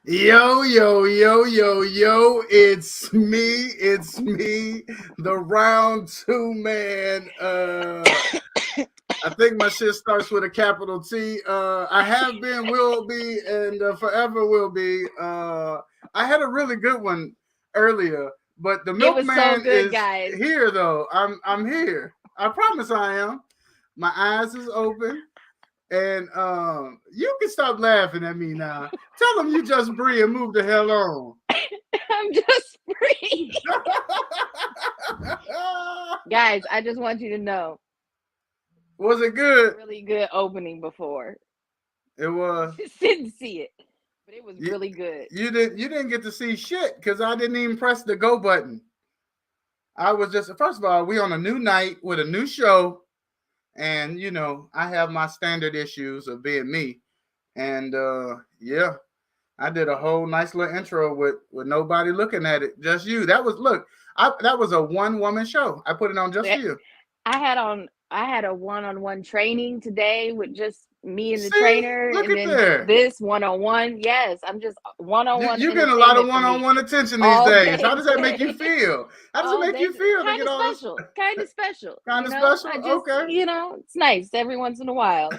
Yo, yo, yo, yo, yo, it's me, the round two man. I think my shit starts with a capital T. I have been, will be, and forever will be. I had a really good one earlier, but the It was so milkman good, is guys. here though. I'm here. I promise I am. My eyes is open. And you can stop laughing at me now. Tell them you just Bree and move the hell on. I'm just free. Guys, I just want you to know Was it good? really good opening before. It was. Just didn't see it, but it was You, really good. you didn't get to see shit because I didn't even press the go button. I was just first of all, we on a new night with a new show, and I have my standard issues of being me. And yeah, I did a whole nice little intro with nobody looking at it, just you. That was a one woman show. I put it on just for you. I had a one-on-one training today with just me and the See, trainer, look and at then there. this one-on-one. Yes, I'm just one-on-one You're getting a lot of entertainment for one on me one attention these all days. How day does that make you today. feel? How does it All make day. you feel to Kind get of all this special. Kind of special. kind of special? I just, Okay. it's nice every once in a while.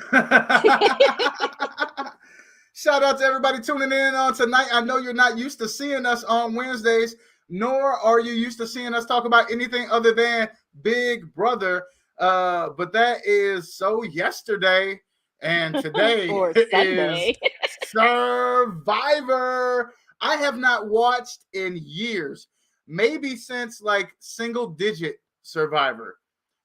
Shout out to everybody tuning in on tonight. I know you're not used to seeing us on Wednesdays, nor are you used to seeing us talk about anything other than Big Brother. But that is so yesterday, and today Or is Sunday. Survivor. I have not watched in years, maybe since like single digit Survivor,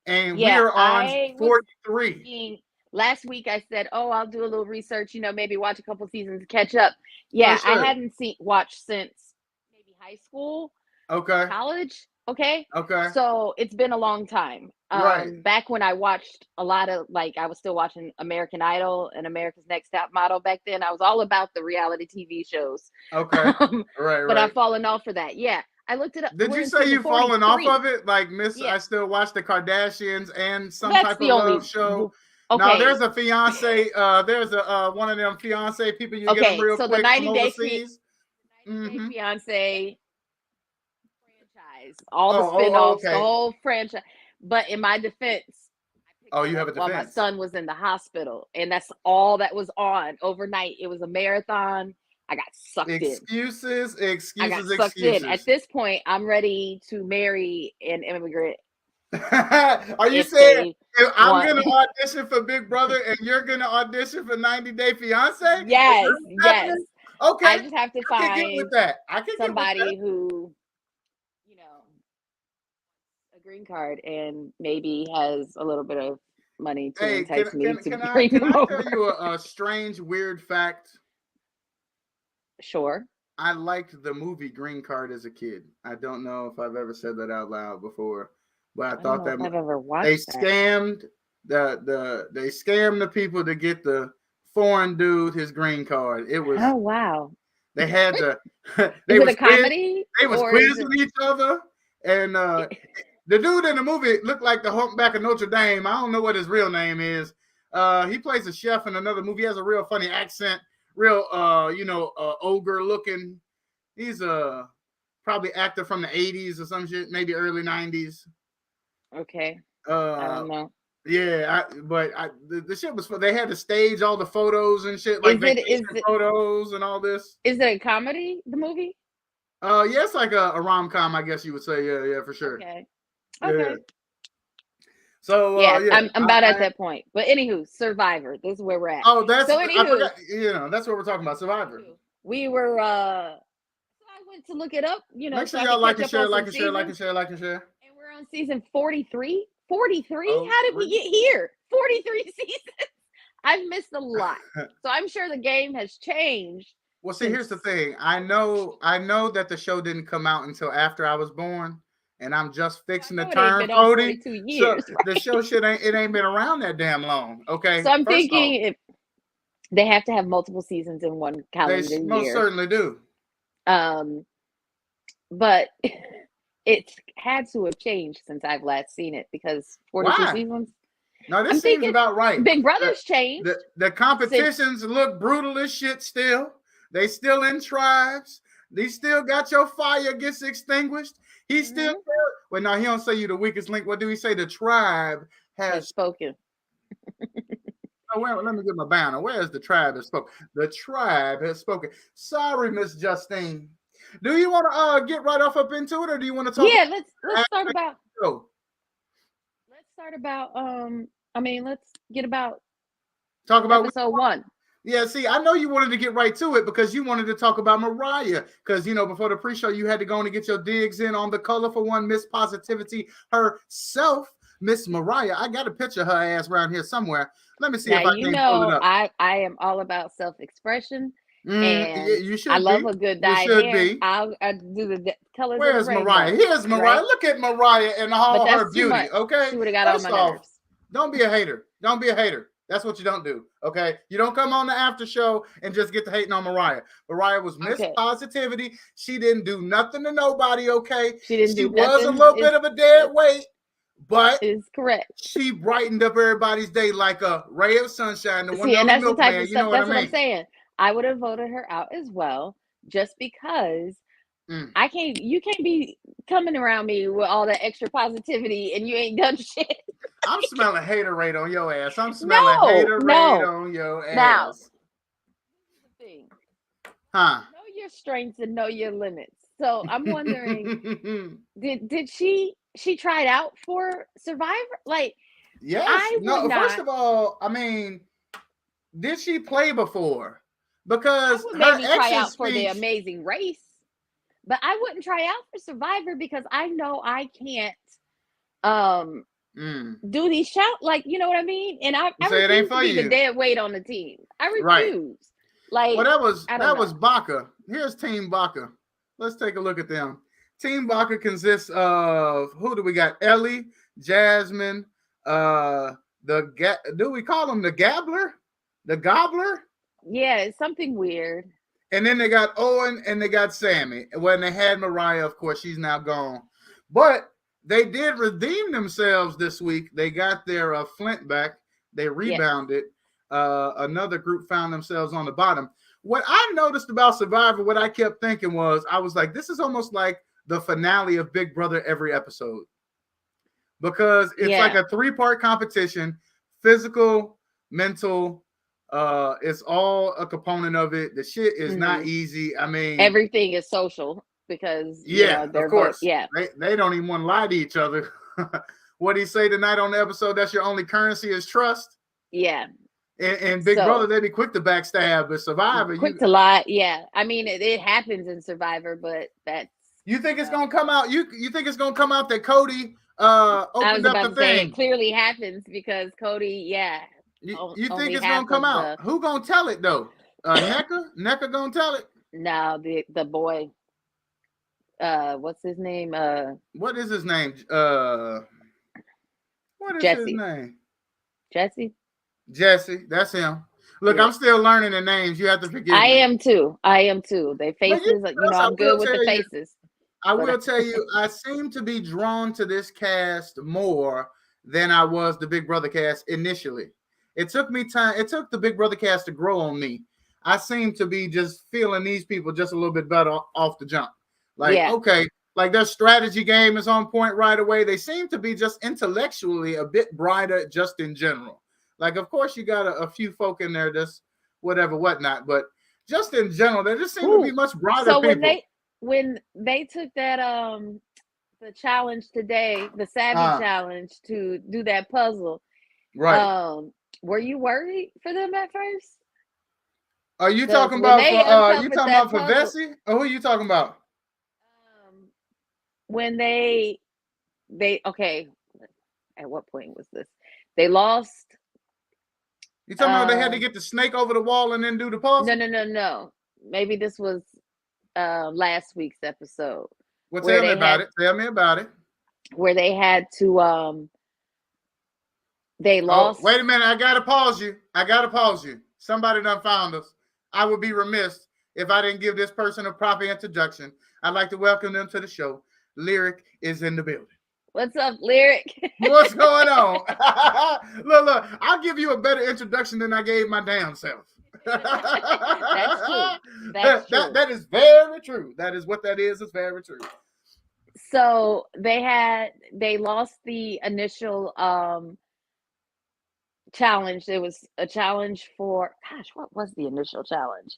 and we Yeah, are on I was 43. thinking last week I said, "Oh, I'll do a little research, maybe watch a couple seasons, catch up." For Yeah, I sure. hadn't seen watched since maybe high school, Okay. college, okay? Okay. So, it's been a long time. Right. Back when I watched a lot of like I was still watching American Idol and America's Next Top Model back then. I was all about the reality TV shows. Okay. Um, Right. but I've Right. fallen off for that. Yeah, I looked it up. Did We're you in say season you fallen off 43. of it? Like Miss, Yeah, I still watch the Kardashians and some that's type the of love only show. Now okay. there's a fiance. There's a one of them fiance people. You get them Okay, real so the quick from 90 Day overseas. 90 Day Mm-hmm. Fiance franchise, all the Oh. spin-offs, the Okay. whole franchise. But in my defense, I picked Oh, that you have up a while my defense. son was in the hospital, and that's all that was on overnight. It was a marathon. I got sucked in. Excuses. I got Excuses. sucked in. At Excuses. this point, I'm ready to marry an immigrant Are you if saying they if I'm want. gonna audition for Big Brother and you're gonna audition for 90 Day Fiance? Is that Yes, what's yes. happening? Okay, I just have to I can get with find that. I can get with that. somebody who, you know, a green card and maybe has a little bit of money to Hey, can entice me can to can I bring can them I tell over. you a strange, weird fact? Sure. I liked the movie Green Card as a kid. I don't know if I've ever said that out loud before, but I I don't thought know that if I've ever they watched that. scammed they scammed the people to get the foreign dude his green card. It was Oh wow. they had to Is they it a was comedy they was or is quizzing it each other, and the dude in the movie looked like the Humpback of Notre Dame. I don't know what his real name is. He plays a chef in another movie. He has a real funny accent, real ogre looking. He's a probably actor from the 80s or some shit, maybe early 90s. okay? I Uh don't know. yeah, the shit was they had to stage all the photos and shit like Is it vacation is it photos and all this. is it a comedy? The movie? Yeah, it's like a rom com, I guess you would say. Yeah, yeah, for sure. Okay. Yeah. Okay. So Yeah, yeah, I'm about at that point. But anywho, Survivor. This is where we're at. oh, that's So I anywho, forgot. That's what we're talking about. Survivor. we were so I went to look it up, Make so sure I y'all could like catch and up share, on like some and share, like and seasons. share, like and share. And we're on season 43. 43? Oh, How did we really? get here? 43 seasons. I've missed a lot. So I'm sure the game has changed Well, see, since here's the thing. I know that the show didn't come out until after I was born, and I'm just so I fixing to know it ain't turn been on 40. 42 So years, the right? show shit ain't been around that damn long. So Okay, I'm first off, thinking if they have to have multiple seasons in one they calendar most year. certainly do. Um, but it's had to have changed since I've last seen it because 42 Why? seasons. No, I'm this seems thinking about right. Big The Brother's the, changed the since competitions look brutal as shit still. They still in tribes. They still got your fire gets extinguished. He still well, now he don't say you the weakest link. What do he say? The tribe has spoken. Oh, well, let me get my banner. Where is the tribe that spoke? The tribe has spoken. Sorry, Miss Justine. Do you want to get right off up into it, or do you want to talk? Yeah, let's start about. Let's start about. Let's get about. Talk about episode 1. Yeah, see, I know you wanted to get right to it because you wanted to talk about Mariah. Because, before the pre-show, you had to go and get your digs in on the colorful one, Miss Positivity herself, Miss Mariah. I got a picture of her ass around here somewhere. Let me see if I can pull it up. I am all about self-expression. And you should I love a good dyed hair. I'll do the colors. Where's Mariah? Here's Mariah. Right? Look at Mariah and all her beauty. Okay, she would have got on my nerves. Don't be a hater. Don't be a hater. That's what you don't do, okay? You don't come on the after show and just get to hating on Mariah. Mariah was Miss Positivity. She didn't do nothing to nobody, okay? She was a little bit of a dead weight, but is correct. She brightened up everybody's day like a ray of sunshine. And that's the type of stuff. That's what I'm saying. I would have voted her out as well, just because I can't. You can't be coming around me with all that extra positivity and you ain't done shit. I'm smelling haterade on your ass. I'm smelling haterade on your ass. Now, here's the thing. Know your strengths and know your limits. So I'm wondering, did she tried out for Survivor? Like, yes. First of all, did she play before? Because I would maybe try out for the Amazing Race, but I wouldn't try out for Survivor because I know I can't do these shout, like, you know what I mean? And I refuse to be the dead weight on the team. I refuse. Right. Like, well, that was Baka. Here's Team Baka. Let's take a look at them. Team Baka consists of who do we got? Ellie, Jasmine, do we call them the Gabbler? The Gobbler? Yeah, it's something weird. And then they got Owen and they got Sammy. When they had Mariah, of course, she's now gone. But they did redeem themselves this week. They got their Flint back. They rebounded. Yes. Another group found themselves on the bottom. What I noticed about Survivor, what I kept thinking was, I was like, this is almost like the finale of Big Brother every episode. Because it's like a 3-part competition, physical, mental, it's all a component of it. The shit is not easy. Everything is social because of course. They don't even want to lie to each other. What did he say tonight on the episode? That's your only currency is trust. Yeah. And Big Brother, they be quick to backstab, but Survivor, quick to lie. Yeah, it happens in Survivor, but that's. You think it's gonna come out? You think it's gonna come out that Cody opened up the thing? It clearly happens because Cody, You think it's gonna come out? Who gonna tell it though? NECA gonna tell it? No, the boy. What's his name? What is his name? What is Jesse. his name? Jesse, that's him. Look, I'm still learning the names. You have to forgive me. I am too. They faces, I'm good with the faces. I will tell you, I seem to be drawn to this cast more than I was the Big Brother cast initially. It took me time. It took the Big Brother cast to grow on me. I seem to be just feeling these people just a little bit better off the jump. Okay, like their strategy game is on point right away. They seem to be just intellectually a bit brighter just in general. Like, of course, you got a few folk in there, just whatnot. But just in general, they just seem to be much brighter people. So when they took that the challenge today, the Savvy challenge to do that puzzle, right? Were you worried for them at first? Are you talking about for Vessi? Or who are you talking about? When they okay, at what point was this? They lost. You talking about they had to get the snake over the wall and then do the puzzle? No. Maybe this was last week's episode. Well, tell me about it. Where they had to they lost. Wait a minute, I gotta pause you. Somebody done found us. I would be remiss if I didn't give this person a proper introduction. I'd like to welcome them to the show. Lyric is in the building. What's up, Lyric? What's going on? Look, I'll give you a better introduction than I gave my damn self. That's true. That's true. That is very true. That is what that is. It's very true. So they lost the initial challenge. There was a challenge for, gosh, what was the initial challenge?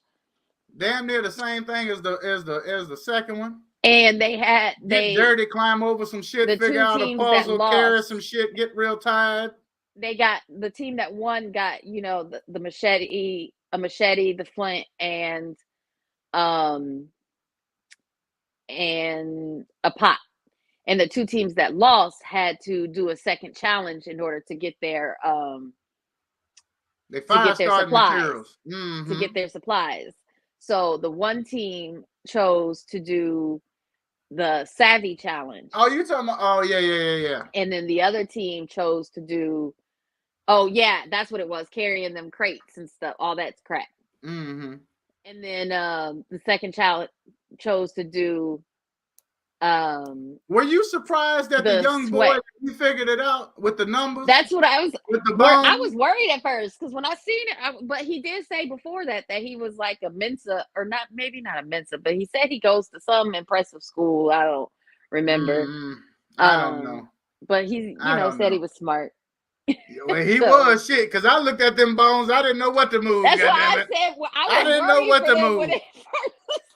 Damn near the same thing as the second one. And they get dirty, climb over some shit, figure out a puzzle, carry some shit, get real tired. They got the team that won got, the machete, the flint, and a pot. And the two teams that lost had to do a second challenge in order to get their supplies. Mm-hmm. To get their supplies. So the one team chose to do the Savvy challenge. Oh, you talking about? Oh, yeah. And then the other team chose to do. Oh yeah, that's what it was. Carrying them crates and stuff. All that's crap. Mm-hmm. And then the second challenge chose to do. Were you surprised that the young boy you figured it out with the numbers? That's what I was. With the I was worried at first because when I seen it, but he did say before that he was like a Mensa, or not, maybe not a Mensa, but he said he goes to some impressive school. I don't remember. I don't know. But he, said he was smart. Well, he was shit, because I looked at them bones. I didn't know what to move. That's why I said I didn't know what to move.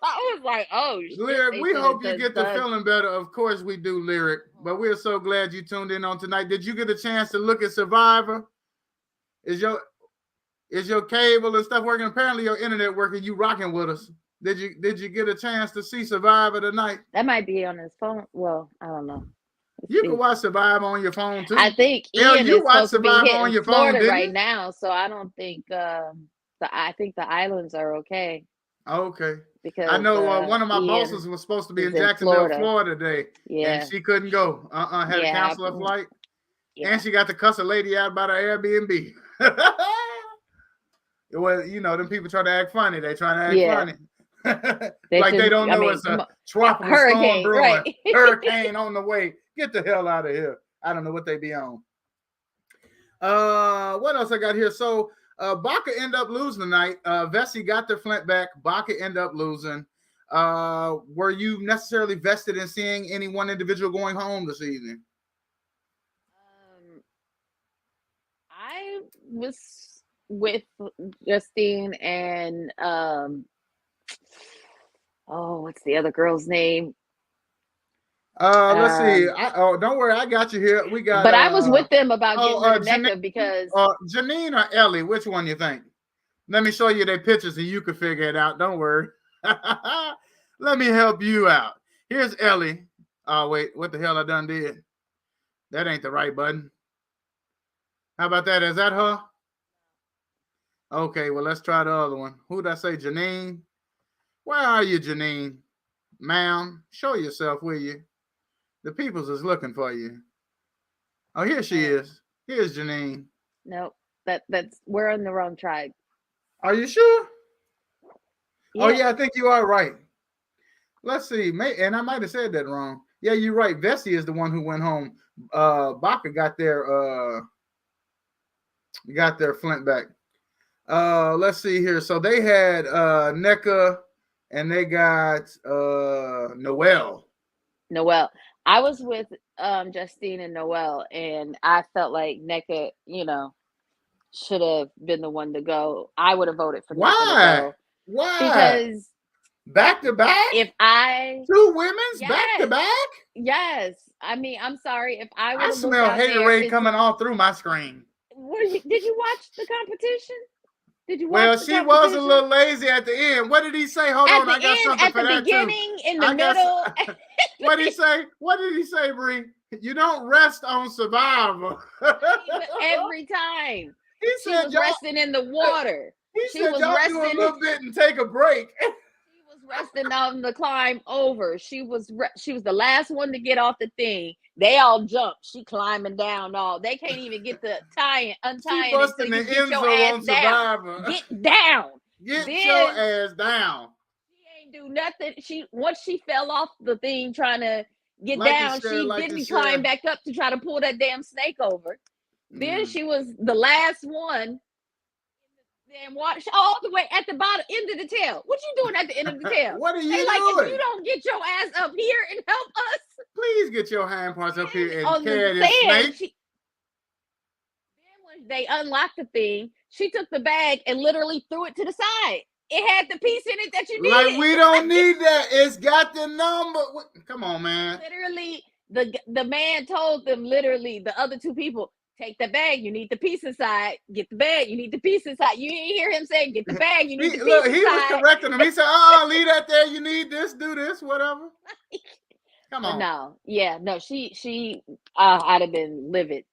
I was like, oh, shit. Lyric, we hope you get to feeling better. Of course we do, Lyric. But we're so glad you tuned in on tonight. Did you get a chance to look at Survivor? Is your cable and stuff working? Apparently your internet working. You rocking with us. Did you get a chance to see Survivor tonight? That might be on his phone. Well, I don't know. You can watch Survivor on your phone too. I think Ian is supposed to be on your Florida phone right now, so I don't think I think the islands are okay. Okay. Because I know one of my bosses was supposed to be in Jacksonville, Florida today. Yeah. And she couldn't go. Had to cancel her flight. Yeah. And she got to cuss a lady out about her Airbnb. Well, them people try to act funny. They try to act funny. They don't know it's a tropical storm brewing. Right. Hurricane on the way. Get the hell out of here. I don't know what they be on. What else I got here? So Baca ended up losing tonight. Vessi got their Flint back. Baca ended up losing. Were you necessarily vested in seeing any one individual going home this evening? I was with Justine and what's the other girl's name? Let's see. Don't worry, I got you here. We got. But I was with them about getting rid of Nneka because Janine or Ellie, which one you think? Let me show you their pictures and you can figure it out. Don't worry. Let me help you out. Here's Ellie. Oh wait, what the hell I done did? That ain't the right button. How about that? Is that her? Okay, well let's try the other one. Who did I say? Janine. Where are you, Janine? Ma'am, show yourself, will you? The peoples is looking for you. Oh, here she is. Here's Janine. Nope. That's we're on the wrong tribe. Are you sure? Yeah. Oh yeah, I think you are right. Let's see. And I might have said that wrong. Yeah, you're right. Vessi is the one who went home. Baca got their Flint back. Let's see here. So they had Nneka and they got Noelle. I was with Justine and Noelle, and I felt like Nneka, should have been the one to go. I would have voted for Nneka to go. Why? Because back to back? Two women's back to back? Yes. I mean, I'm sorry. If I smell haterade coming all through my screen. Did you watch the competition? Did you watch Well, she was a little lazy at the end. What did he say? Hold on, I got something for that too. At the beginning, in the middle. What did he say? What did he say, Bree? You don't rest on Survivor. Every time. She was resting in the water. She said, y'all do a little bit and take a break. She was resting on the climb over. She was the last one to get off the thing. They all jumped. She climbing down all. They can't even get the untying. She busting the end zone on Survivor. Get down. Get your ass down. She ain't do nothing. Once she fell off the thing trying to get down, she didn't climb back up to try to pull that damn snake over. Then she was the last one Then watch all the way at the bottom end of the tail. What you doing at the end of the tail? What are you like, doing? If you don't get your ass up here and help us, please get your hind parts up here and carry this snake. Then when they unlocked the thing, she took the bag and literally threw it to the side. It had the piece in it that you needed. Like, we don't need that. It's got the number. Come on, man. Literally, the man told them, literally, the other two people, take the bag. You need the piece inside. Get the bag. You need the piece inside. You didn't hear him saying, get the bag. You need the piece inside. He was correcting him. He said, leave that there. You need this, do this, whatever. Come on. No. Yeah, no, she I'd have been livid.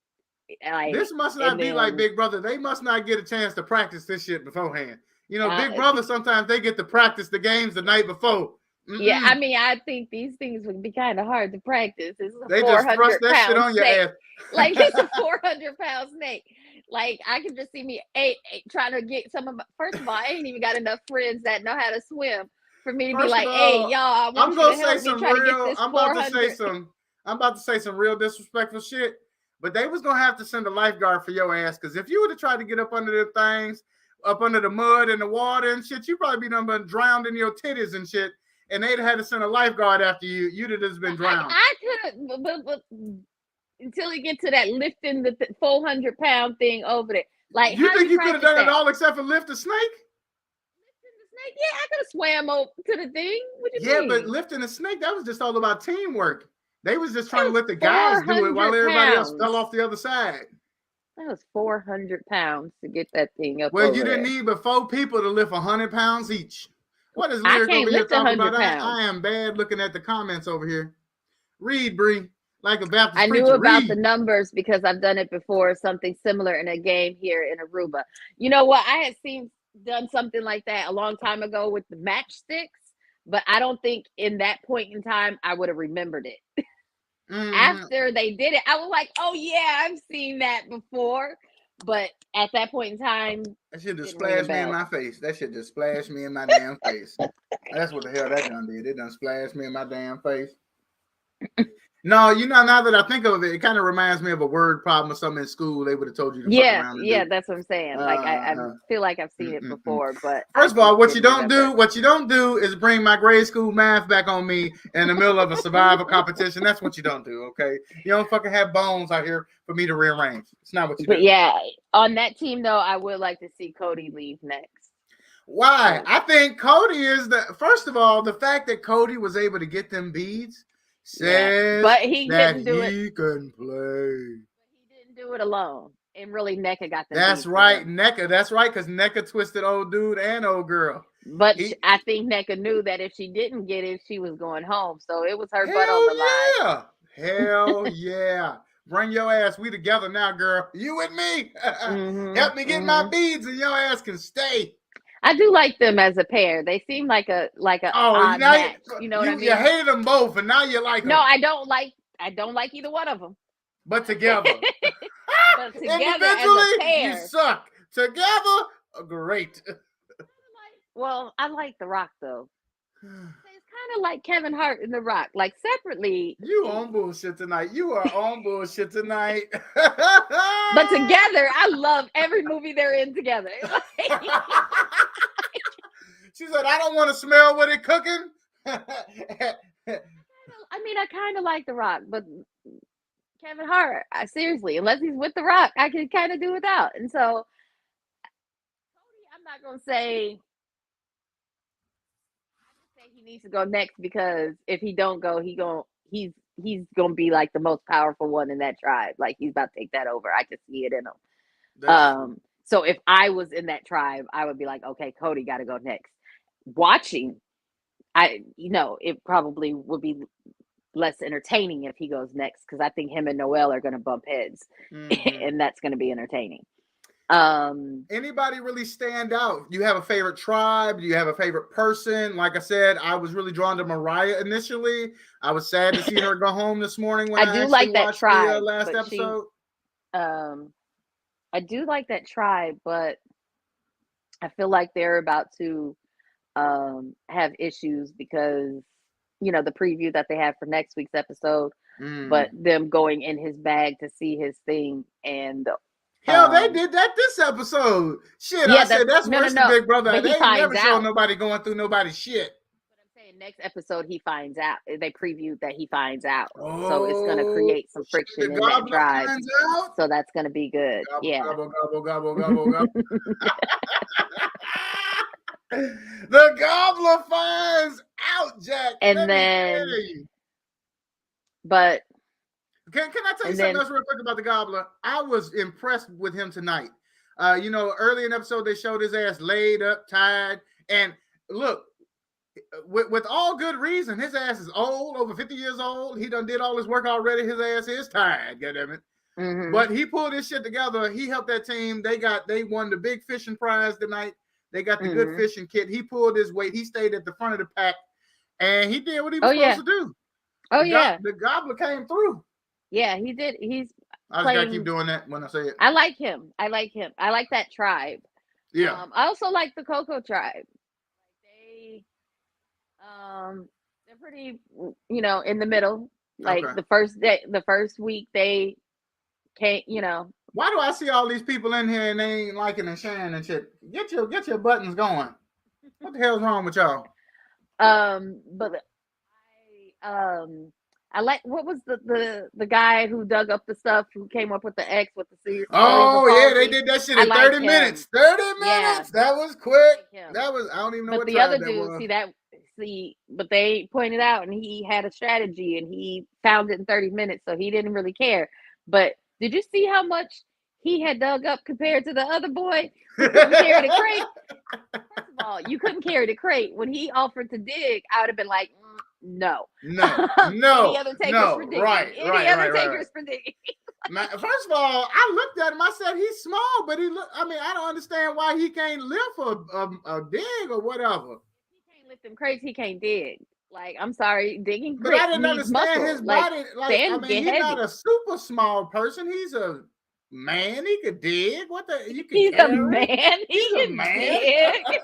Like, this must not be like Big Brother. They must not get a chance to practice this shit beforehand. You know, Big Brother, sometimes they get to practice the games the night before. Yeah, I mean, I think these things would be kind of hard to practice. They just thrust that shit on your ass. Like, it's a 400-pound snake. Like, I can just see me trying to get some of my, first of all, I ain't even got enough friends that know how to swim for me to be like, hey, y'all, I'm about to say some real disrespectful shit, but they was gonna have to send a lifeguard for your ass, because if you would have tried to get up under them things, up under the mud and the water and shit, you probably be been drowned in your titties and shit, and they'd had to send a lifeguard after you. You'd have just been drowned. I could, but until you get to that lifting the 400-pound thing over there. Like, you think you could have done it all except for lift a snake? Lifting the snake? Yeah, I could have swam over to the thing. What do you mean? But lifting a snake, that was just all about teamwork. They was just trying to let the guys do it while everybody else fell off the other side. That was 400 pounds to get that thing up. Well, you didn't need but 4 people to lift 100 pounds each. What is Lyric over here talking about? I am bad looking at the comments over here. Read, Bree, like a Baptist I preacher. knew about the numbers because I've done it before, something similar in a game here in Aruba. You know what? I had done something like that a long time ago with the matchsticks, but I don't think in that point in time I would have remembered it. After they did it, I was like, oh yeah, I've seen that before. But at that point in time, that shit just splashed me in my face. That shit just splashed me in my damn face. That's what the hell that done did. It done splashed me in my damn face. No, you know, now that I think of it, it kind of reminds me of a word problem or something in school. They would have told you to fuck around and do. That's what I'm saying. Like, I feel like I've seen it before, but first of all, what you don't do is bring my grade school math back on me in the middle of a survival competition. That's what you don't do, okay? You don't fucking have bones out here for me to rearrange. It's not what you do. But yeah, on that team though, I would like to see Cody leave next. Why? I think Cody is first of all, the fact that Cody was able to get them beads says but he couldn't do it. He couldn't play. But he didn't do it alone. And really, NECA got the. That's right, NECA. That's right, because NECA twisted old dude and old girl. But I think NECA knew that if she didn't get it, she was going home. So it was her butt on the line. Hell yeah. Bring your ass. We together now, girl. You and me. Help me get my beads and your ass can stay. I do like them as a pair. They seem like a odd match. You know what I mean? You hated them both, and now you like them. No, I don't like either one of them. But together. But together as a pair. You suck. Together, great. Well, I like The Rock though. It's kind of like Kevin Hart and The Rock. Like separately. You on bullshit tonight. You are on bullshit tonight. But together, I love every movie they're in together. She said, I don't want to smell what it cooking. I kind of like The Rock, but Kevin Hart, seriously, unless he's with The Rock, I can kind of do without. And so, Cody, I'm not going to say he needs to go next, because if he don't go, he's going to be like the most powerful one in that tribe. Like, he's about to take that over. I can see it in him. So if I was in that tribe, I would be like, okay, Cody got to go next. Watching, it probably would be less entertaining if he goes next, because I think him and Noel are going to bump heads, and that's going to be entertaining. Anybody really stand out? You have a favorite tribe? Do you have a favorite person? Like I said, I was really drawn to Mariah initially. I was sad to see her go home this morning when I do like that tribe. The last episode. I do like that tribe, but I feel like they're about to have issues because, the preview that they have for next week's episode, but them going in his bag to see his thing, and Hell, they did that this episode. Shit, yeah, I said that's worse than Big Brother. They ain't never shown nobody going through nobody's shit. But I'm saying next episode he finds out. They previewed that he finds out. So it's gonna create some friction in that drive. So that's gonna be good. Gobble, yeah. Gobble, gobble, gobble, gobble, gobble. The Gobbler finds out, Jack. And then, but can I tell you something else real quick about the Gobbler? I was impressed with him tonight. Early in the episode, they showed his ass laid up, tired. And look, with all good reason, his ass is old, over 50 years old. He done did all his work already. His ass is tired, goddammit. Mm-hmm. But he pulled his shit together. He helped that team. They won the big fishing prize tonight. They got the good fishing kit. He pulled his weight. He stayed at the front of the pack. And he did what he was supposed to do. The Gobbler came through. Yeah, he did. I just gotta keep doing that when I say it. I like him. I like that tribe. Yeah. I also like the Coco tribe. They're pretty, in the middle. Like the first week they can't, Why do I see all these people in here and they ain't liking and sharing and shit? Get your buttons going. What the hell's wrong with y'all? But I like, what was the guy who dug up the stuff, who came up with the X with the C? Oh yeah, they did that shit in 30 minutes. 30 minutes. Yeah. That was quick. That was, I don't even know but what the other dude, but they pointed out, and he had a strategy, and he found it in 30 minutes, so he didn't really care. But did you see how much he had dug up compared to the other boy who couldn't carry the crate? First of all, you couldn't carry the crate. When he offered to dig, I would have been like, no. Any other takers for digging. Any other takers for digging. First of all, I looked at him. I said, he's small, but I don't understand why he can't lift a dig or whatever. He can't lift them crates. He can't dig. Like, I'm sorry, digging crates. But I didn't understand his body. He's not a super small person. He's a man. He could dig. What the? He's a man. He's a man. Dig.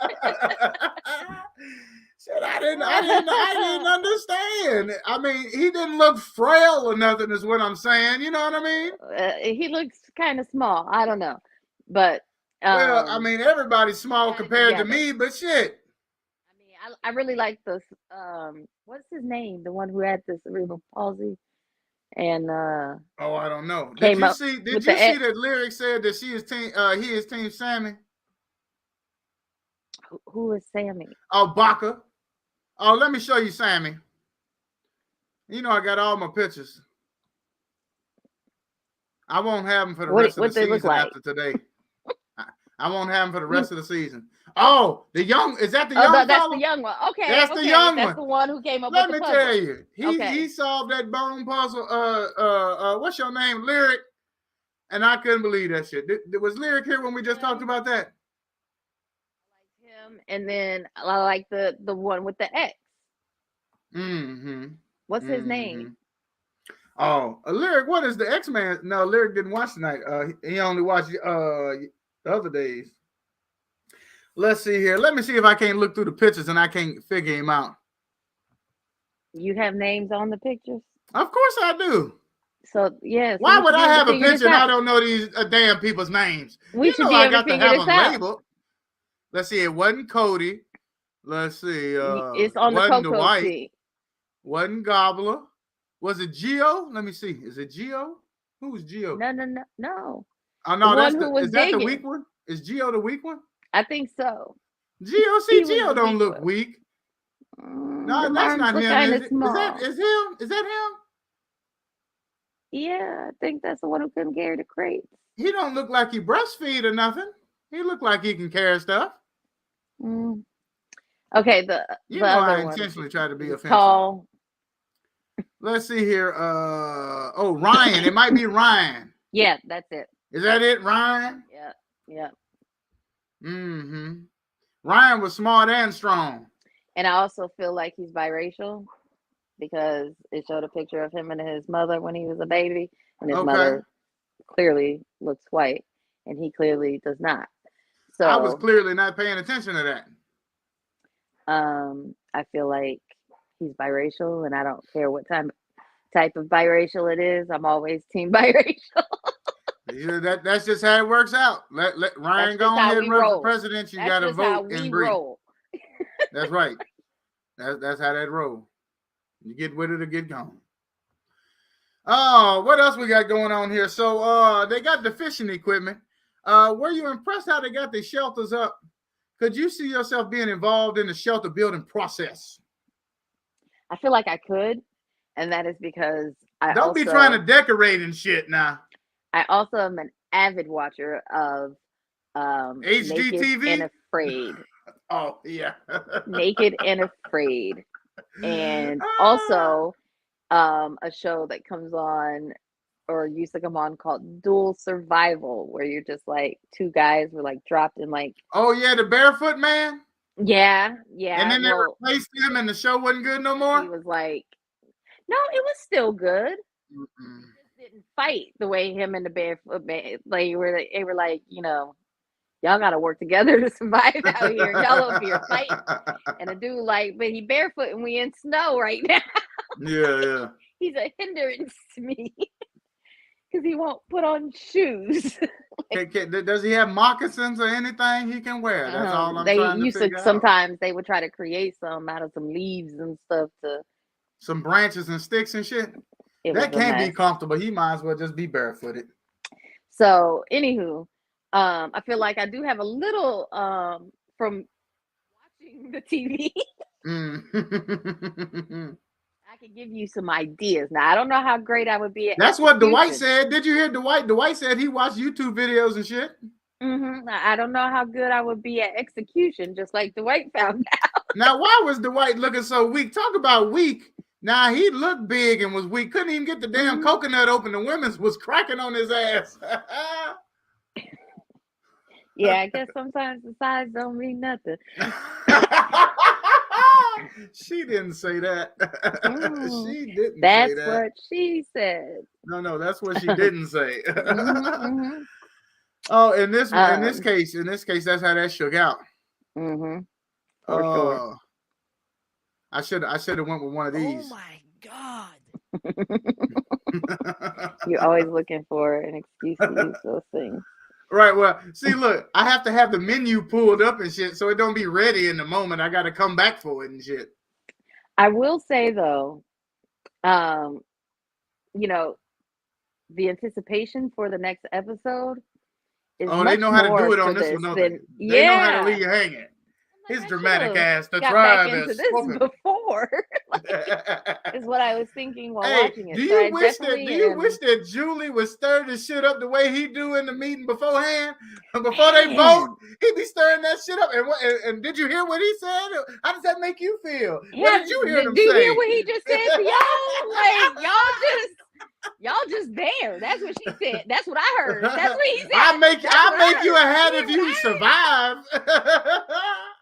Shit, I didn't understand. I mean, he didn't look frail or nothing, is what I'm saying. You know what I mean? He looks kind of small. I don't know, but well, I mean, everybody's small compared to me, but shit. I mean, I really like this. What's his name? The one who had the cerebral palsy, and I don't know. Did you see that Lyric said that he is Team Sammy? Who is Sammy? Oh, Baka. Oh, let me show you Sammy. You know, I got all my pictures. I won't have them for the rest of the season after today. I won't have them for the rest of the season. Oh, is that the young one? That's the young one. Okay. That's the young one. That's the one who came up with the puzzle. Let me tell you. He solved that bone puzzle. What's your name? Lyric. And I couldn't believe that shit. Was Lyric here when we just talked about that? And then I like the one with the X. What's his name? Oh, Lyric. What is the X-Man? No, Lyric didn't watch tonight. He only watched the other days. Let's see here. Let me see if I can't look through the pictures and I can't figure him out. You have names on the pictures? Of course I do. So yes. Why would I have a picture and I don't know these damn people's names? We should be able to figure this out. Labeled. Let's see. It wasn't Cody. Let's see. It's on the Coco sheet. Wasn't Gobbler. Was it Gio? Let me see. Is it Gio? Who's Gio? No. Oh no, is that the weak one? Is Gio the weak one? I think so. Gio don't look weak. No, that's not him. Is that him? Yeah, I think that's the one who couldn't carry the crates. He don't look like he breastfeed or nothing. He look like he can carry stuff. Okay, I intentionally try to be offensive. Tall. Let's see here. Ryan. It might be Ryan. Yeah, that's it. Is that it, Ryan? Yeah. Ryan was smart and strong. And I also feel like he's biracial because it showed a picture of him and his mother when he was a baby, and his mother clearly looks white, and he clearly does not. So I was clearly not paying attention to that. I feel like he's biracial, and I don't care what type of biracial it is. I'm always team biracial. That's just how it works out. Let Ryan go ahead and run for president. You got to vote and breathe. That's right. That's how that roll. You get with it or get gone. Oh, what else we got going on here? So they got the fishing equipment. Were you impressed how they got the shelters up? Could you see yourself being involved in the shelter building process? I feel like I could, and that is because I don't be trying to decorate and shit now. I also am an avid watcher of HGTV Naked and Afraid. Oh yeah, Naked and Afraid, and also a show that comes on or used to come on called Dual Survival, where you're just like two guys were like dropped in like. Oh yeah, the Barefoot Man. Yeah. And then they replaced him, and the show wasn't good no more. He was like, no, it was still good. Didn't fight the way him and the Barefoot Man. Like they were like, you know, y'all gotta work together to survive out here. Y'all over here fighting. And a dude like, but he barefoot and we in snow right now. Yeah. He's a hindrance to me because he won't put on shoes. Does he have moccasins or anything he can wear? That's all I'm trying to figure out. Sometimes they would try to create some out of some leaves and stuff some branches and sticks and shit. That can't be comfortable. He might as well just be barefooted. So, anywho, I feel like I do have a little from watching the TV. I could give you some ideas. Now, I don't know how great I would be at That's what Dwight said. Did you hear Dwight? Dwight said he watched YouTube videos and shit. I don't know how good I would be at execution, just like Dwight found out. Now, why was Dwight looking so weak? Talk about weak. Now, he looked big and was weak. Couldn't even get the damn coconut open. The women's was cracking on his ass. Yeah, I guess sometimes the size don't mean nothing. She didn't say that. She didn't That's say that. what she said. No, that's what she didn't say. Oh, in this case, that's how that shook out. For sure. I should have went with one of these. Oh my God. You're always looking for an excuse to use those things. Right. Well, see, look, I have to have the menu pulled up and shit, so it don't be ready in the moment. I got to come back for it and shit. I will say though, you know, the anticipation for the next episode is they know how to do it on this one, don't they? They know how to leave you hanging. His dramatic ass, the tribe has spoken. Before is what I was thinking while watching it. Do you wish that Julie would stir the shit up the way he do in the meeting beforehand? Before they vote, he be stirring that shit up. And did you hear what he said? How does that make you feel? Yeah, what did you hear him say? Do you hear what he just said to y'all? Like y'all just there. That's what she said. That's what I heard. That's what he said. I'll make you a hat if you survive.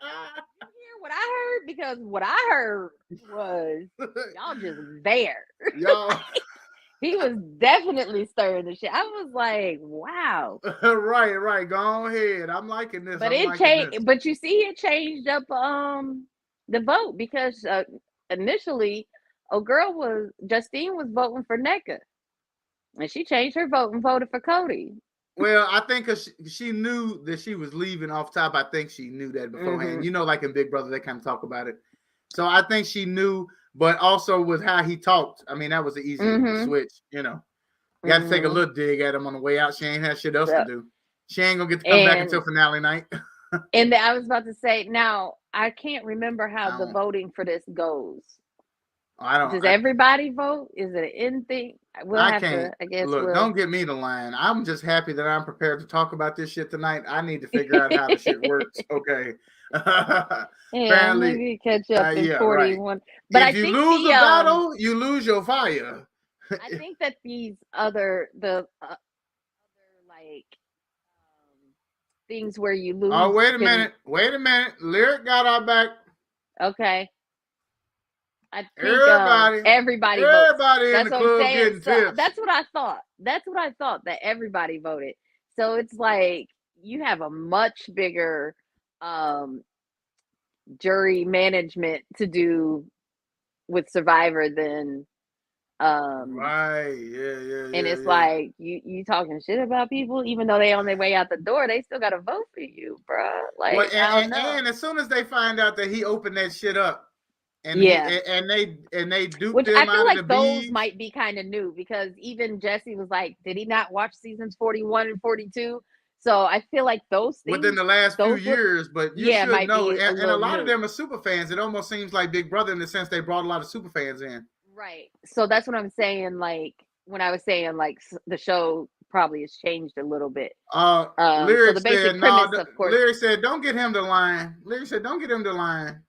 You hear what I heard? Because what I heard was y'all just there. Y'all. He was definitely stirring the shit. I was like, wow. Right. Go ahead. I'm liking this. But it changed. But you see, it changed up the vote because initially, Justine was voting for NECA, and she changed her vote and voted for Cody. Well, I think she knew that she was leaving off top. I think she knew that beforehand. You know, like in Big Brother, they kind of talk about it. So I think she knew, but also with how he talked. I mean, that was an easy switch, you know. You got to take a little dig at him on the way out. She ain't had shit else to do. She ain't going to get to come back until finale night. And I was about to say, now, I can't remember how the voting for this goes. Does everybody vote? Is it an in thing? I guess. Look, don't get me the line. I'm just happy that I'm prepared to talk about this shit tonight. I need to figure out how the shit works. Okay. Apparently, maybe catch up in 41. Right. But if you lose a battle, you lose your fire. I think that these other things where you lose. Oh, wait a minute. Lyric got our back. Okay. I think everybody votes. In the club getting tips. That's what I thought. That everybody voted. So it's like you have a much bigger jury management to do with Survivor than Right. Yeah. And it's like you talking shit about people, even though they on their way out the door, they still gotta vote for you, bro. Like, well, I don't know. And as soon as they find out that he opened that shit up, and they duped which him I feel out like of the those bees. might be kind of new, because even Jesse was like, did he not watch seasons 41 and 42? So I feel like those things within the last few years, but you should know, and a lot of them are super fans. It almost seems like Big Brother in the sense they brought a lot of super fans in. Right. So that's what I'm saying. Like, when I was saying, like, the show probably has changed a little bit. Lyric so the basic said, premise, of course. Lyric said, don't get him to line. Lyric said, don't get him to line.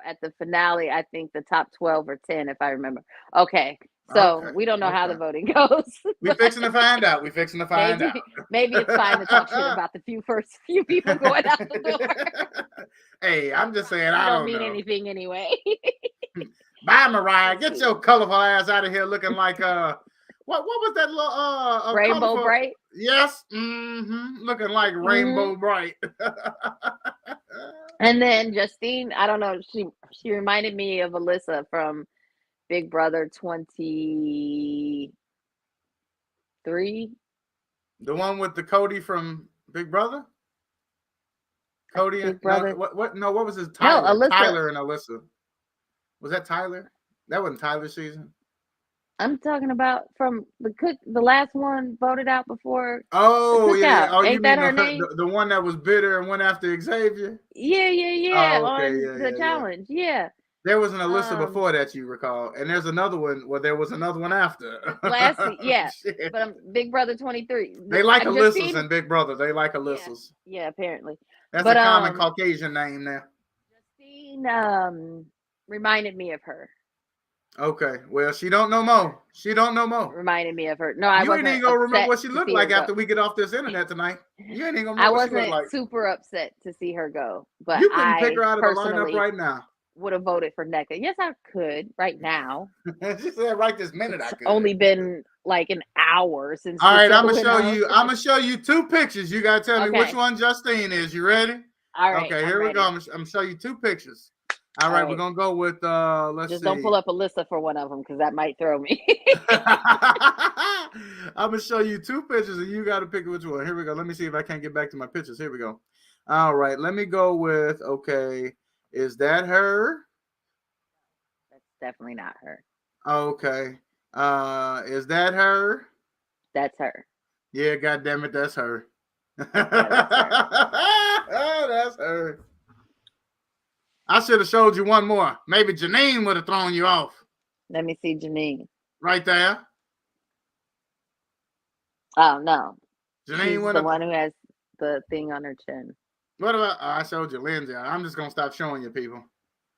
At the finale, I think the top 12 or 10, if I remember. Okay. So we don't know how the voting goes. We're fixing to find out. We're fixing to find out. Maybe it's fine to talk shit about the first few people going out the door. Hey, I'm just saying, I don't mean anything anyway. Bye, Mariah. Get your colorful ass out of here looking like what was that little Rainbow colorful? Bright? Yes. Looking like Rainbow Bright. And then Justine, I don't know, she reminded me of Alyssa from Big Brother 23. The one with the Cody from Big Brother? Cody and Brother. No, what was his Tyler? No, Tyler and Alyssa. Was that Tyler? That wasn't Tyler's season. I'm talking about from the last one voted out before. Oh yeah. Oh, ain't that her name? The one that was bitter and went after Xavier. Yeah. Oh, okay. On the challenge. Yeah. There was an Alyssa before that, you recall, and there's another one. Well, there was another one after. But Big Brother 23. They like Alyssas and Big Brother. They like Alyssas. Yeah, apparently. That's a common Caucasian name now. Justine reminded me of her. Okay, well, she don't know more. Reminded me of her. No, I wasn't. You ain't gonna remember what she looked like after we get off this internet tonight. You ain't gonna remember what she looked like. I wasn't super upset to see her go, but you couldn't pick her out of the lineup right now. Would have voted for Nneka. Yes, I could right now. She said right this minute I could. Only been like an hour since. All right, I'm gonna show you 2 pictures. You gotta tell me which one Justine is. You ready? All right. Okay, here we go. I'm gonna show you 2 pictures. All right, we're gonna go with let's just don't pull up Alyssa for one of them, because that might throw me. I'm gonna show you 2 pictures and you gotta pick which one. Here we go. Let me see if I can't get back to my pictures. Here we go. All right, let me go with is that her? That's definitely not her. Okay. Is that her? That's her. Yeah, goddamn it, that's her. That's her. That's her. I should have showed you one more. Maybe Janine would have thrown you off. Let me see Janine. Right there. Oh no. Janine was the one who has the thing on her chin. What about I showed you Lindsay. I'm just gonna stop showing you people.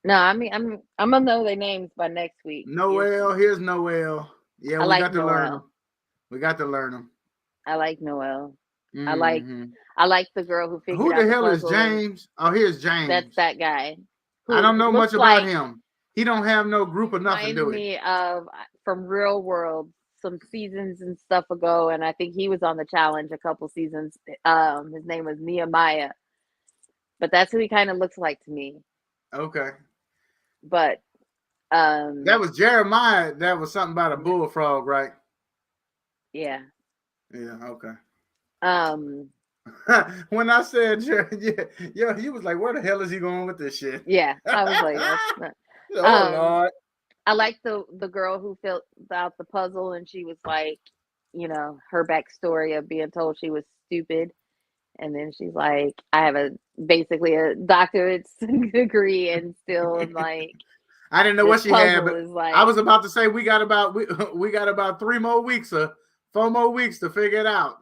No, I mean I'm gonna know their names by next week. Noelle, here's Noelle. Yeah, we got to learn them. We got to learn them. I like Noelle. Mm-hmm. I like the girl who figured out. Who the hell is James? Oh, here's James. That's that guy. I don't know much about him. He don't have no group or nothing, do he? Me of from Real World some seasons and stuff ago, and I think he was on the challenge a couple seasons. His name was Nehemiah. But that's who he kind of looks like to me. Okay. But that was Jeremiah. That was something about a bullfrog, right? Yeah. Yeah, okay. When I said yeah, he was like, where the hell is he going with this shit? Yeah. I was like, that's not Lord. I like the girl who filled out the puzzle, and she was like, her backstory of being told she was stupid. And then she's like, I have basically a doctorate degree and still like. I didn't know what she had, but I was about to say we got about 3 more weeks or 4 more weeks to figure it out.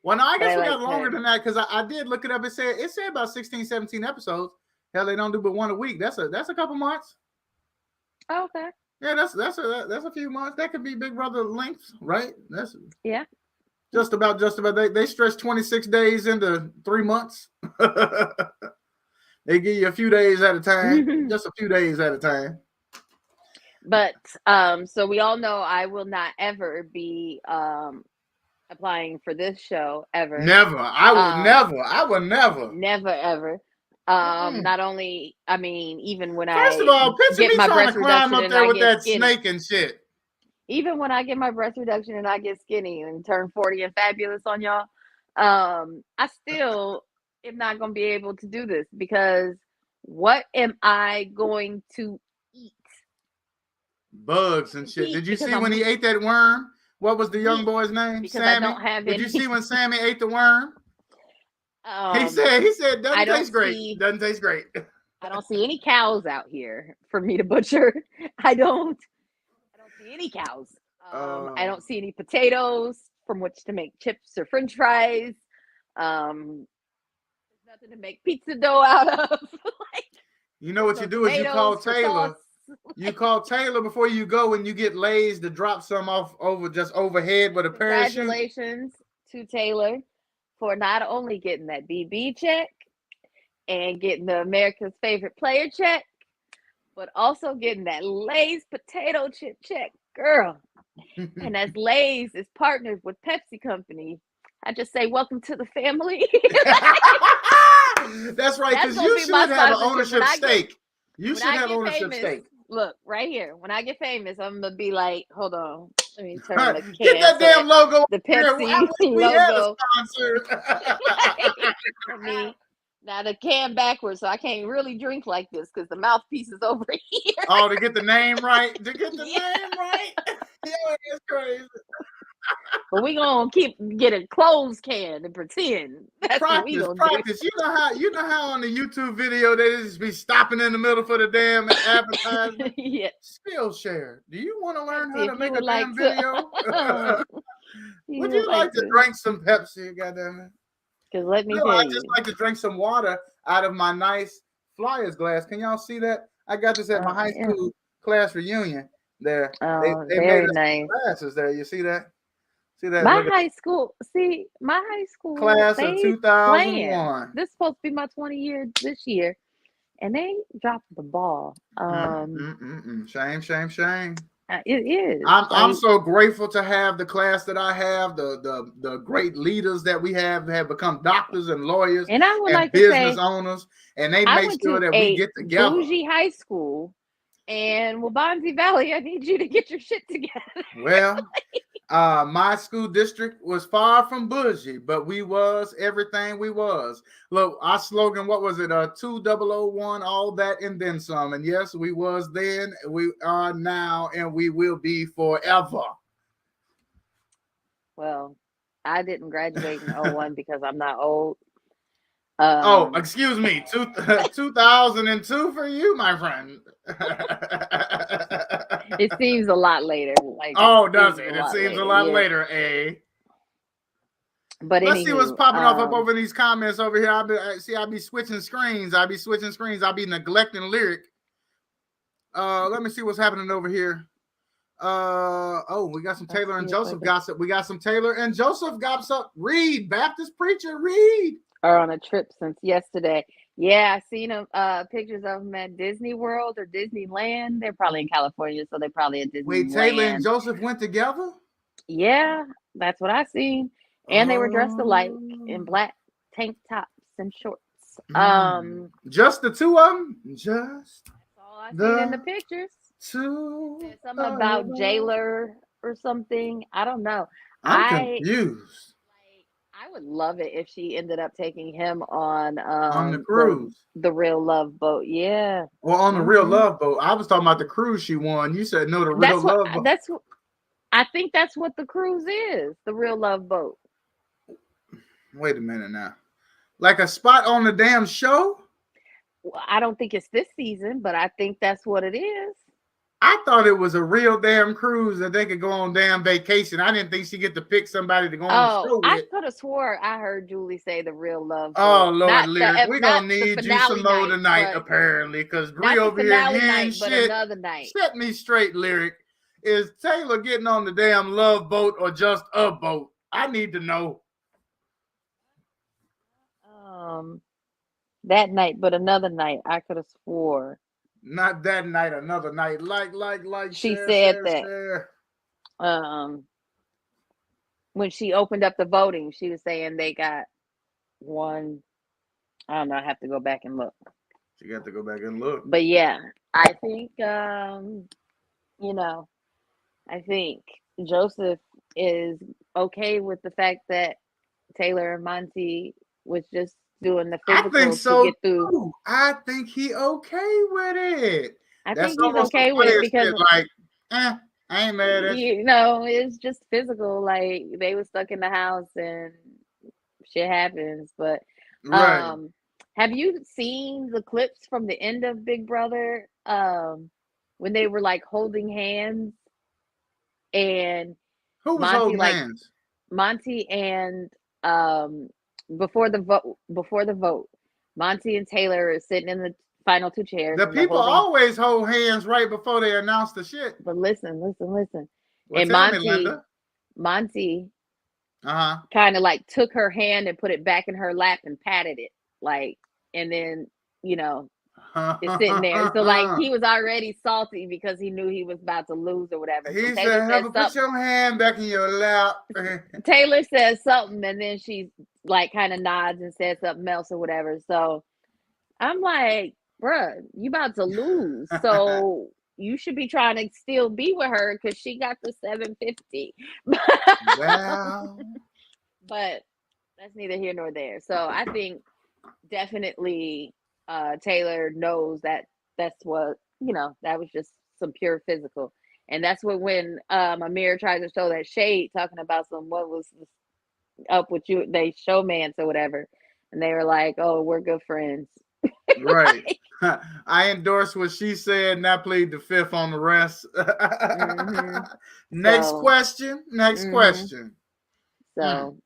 Well, no, I guess we got longer than that, because I did look it up. It said about 16, 17 episodes. Hell, they don't do but 1 a week. That's a couple months. Oh, okay. Yeah, that's a few months. That could be Big Brother length, right? That's Just about. They stretch 26 days into 3 months. They give you a few days at a time, just a few days at a time. But so we all know I will not ever be applying for this show ever. Never. I would never. Never ever. Not only, I mean, even when First of all, picture get me my trying to breast climb reduction up and there I with get that skinny. snake and shit. Even when I get my breast reduction and I get skinny and turn 40 and fabulous on y'all, I still am not going to be able to do this because what am I going to eat? Bugs and shit. Did you see when he ate that worm? What was the young boy's name? Because Sammy. I don't have Did any. you see when Sammy ate the worm? He said doesn't taste great. Doesn't taste great. I don't see any cows out here for me to butcher. I don't see any cows. I don't see any potatoes from which to make chips or French fries. There's nothing to make pizza dough out of. You know what you do is you call Taylor. You call Taylor before you go, and you get Lay's to drop some off just overhead with a parachute. Congratulations to Taylor for not only getting that BB check and getting the America's Favorite Player check, but also getting that Lay's potato chip check, girl. And as Lay's is partnered with Pepsi Company, I just say welcome to the family. That's right, because you should have an ownership stake. You should have ownership stake. Look, right here. When I get famous, I'm gonna be like, hold on, let me turn the can. Get that damn logo. The Pepsi logo. For me. Now the can backwards, so I can't really drink like this because the mouthpiece is over here. Oh, to get the name right. To get the name right. Yeah, it's crazy. But we gonna get a closed can and pretend. That's what we gonna do. You know how on the YouTube video they just be stopping in the middle for the damn advertisement. Yeah. Skillshare. Do you want to learn how to make a damn video? Would you like to drink some Pepsi? Goddamn it. Because let me tell you, I just like to drink some water out of my nice Flyers glass. Can y'all see that? I got this at my high school class reunion. There, they very made nice glasses there. You see that? See that? My high school class of 2001. This is supposed to be my 20 year this year, and they dropped the ball. Shame. It is. I'm so grateful to have the class that I have. The great leaders that we have become doctors and lawyers and I would like business to say, owners, and they make sure that we get together. Bougie high school, and Waubonsie Valley, I need you to get your shit together. Well. My school district was far from bougie, but we was everything we was. Look, our slogan, what was it? 2001, all that and then some. And yes, we was then, we are now, and we will be forever. Well, I didn't graduate in 01 because I'm not old. Excuse me, 2002 for you, my friend. It seems a lot later. Does it? It seems a lot later, eh? But let's see what's popping off up over these comments over here. I'll be switching screens. I'll be neglecting lyric. Let me see what's happening over here. We got some Taylor and Joseph gossip. We got some Taylor and Joseph gossip. Reed, Baptist preacher, Reed. Are on a trip since yesterday. Yeah, I seen them pictures of them at Disney World or Disneyland. They're probably in California, so they're probably at Disneyland. Wait, Taylor and Joseph went together? Yeah, that's what I seen. And they were dressed alike in black tank tops and shorts. Just the two of them? Just that's all I seen in the pictures. Something about Jailer or something. I don't know. I'm confused. I would love it if she ended up taking him on the cruise, the Real Love Boat. Yeah. Well, on the Real Love Boat. I was talking about the cruise she won. You said no, the Real Love Boat. I think that's what the cruise is. The Real Love Boat. Wait a minute now. Like a spot on the damn show? Well, I don't think it's this season, but I think that's what it is. I thought it was a real damn cruise that they could go on damn vacation. I didn't think she'd get to pick somebody to go on the show with. I could have swore I heard Julie say the Real Love Boat. Oh, Lord, Lyric. We're going to need you some more tonight, apparently, because Bree over here hearing shit. Another night. Set me straight, Lyric. Is Taylor getting on the damn Love Boat or just a boat? I need to know. That night, but another night, I could have swore. Not that night, another night. Like. She said that. When she opened up the voting, she was saying they got one. I don't know. I have to go back and look. You got to go back and look. But yeah, I think I think Joseph is okay with the fact that Taylor and Monty was just doing the physical I think so to get through. Too. I think he okay with it. I think he's okay with it because like, I ain't mad at you. It's just physical. Like they were stuck in the house and shit happens. But right. Have you seen the clips from the end of Big Brother? When they were like holding hands and who was holding hands? Monty and before the vote, Monty and Taylor are sitting in the final two chairs. The people always hold hands right before they announce the shit. But listen. Well, and Monty kind of like took her hand and put it back in her lap and patted it, like, and then it's sitting there. So like he was already salty because he knew he was about to lose or whatever. He said, put your hand back in your lap. Taylor says something and then she like kind of nods and says something else or whatever. So I'm like, bruh, you about to lose. So you should be trying to still be with her because she got the 750. Wow. But that's neither here nor there. So I think definitely Taylor knows that that's what, that was just some pure physical. And that's when Amir tried to show that shade, talking about what was up with you, they showmance or whatever. And they were like, oh, we're good friends. Right. I endorse what she said and I played the fifth on the rest. Mm-hmm. Next question. So.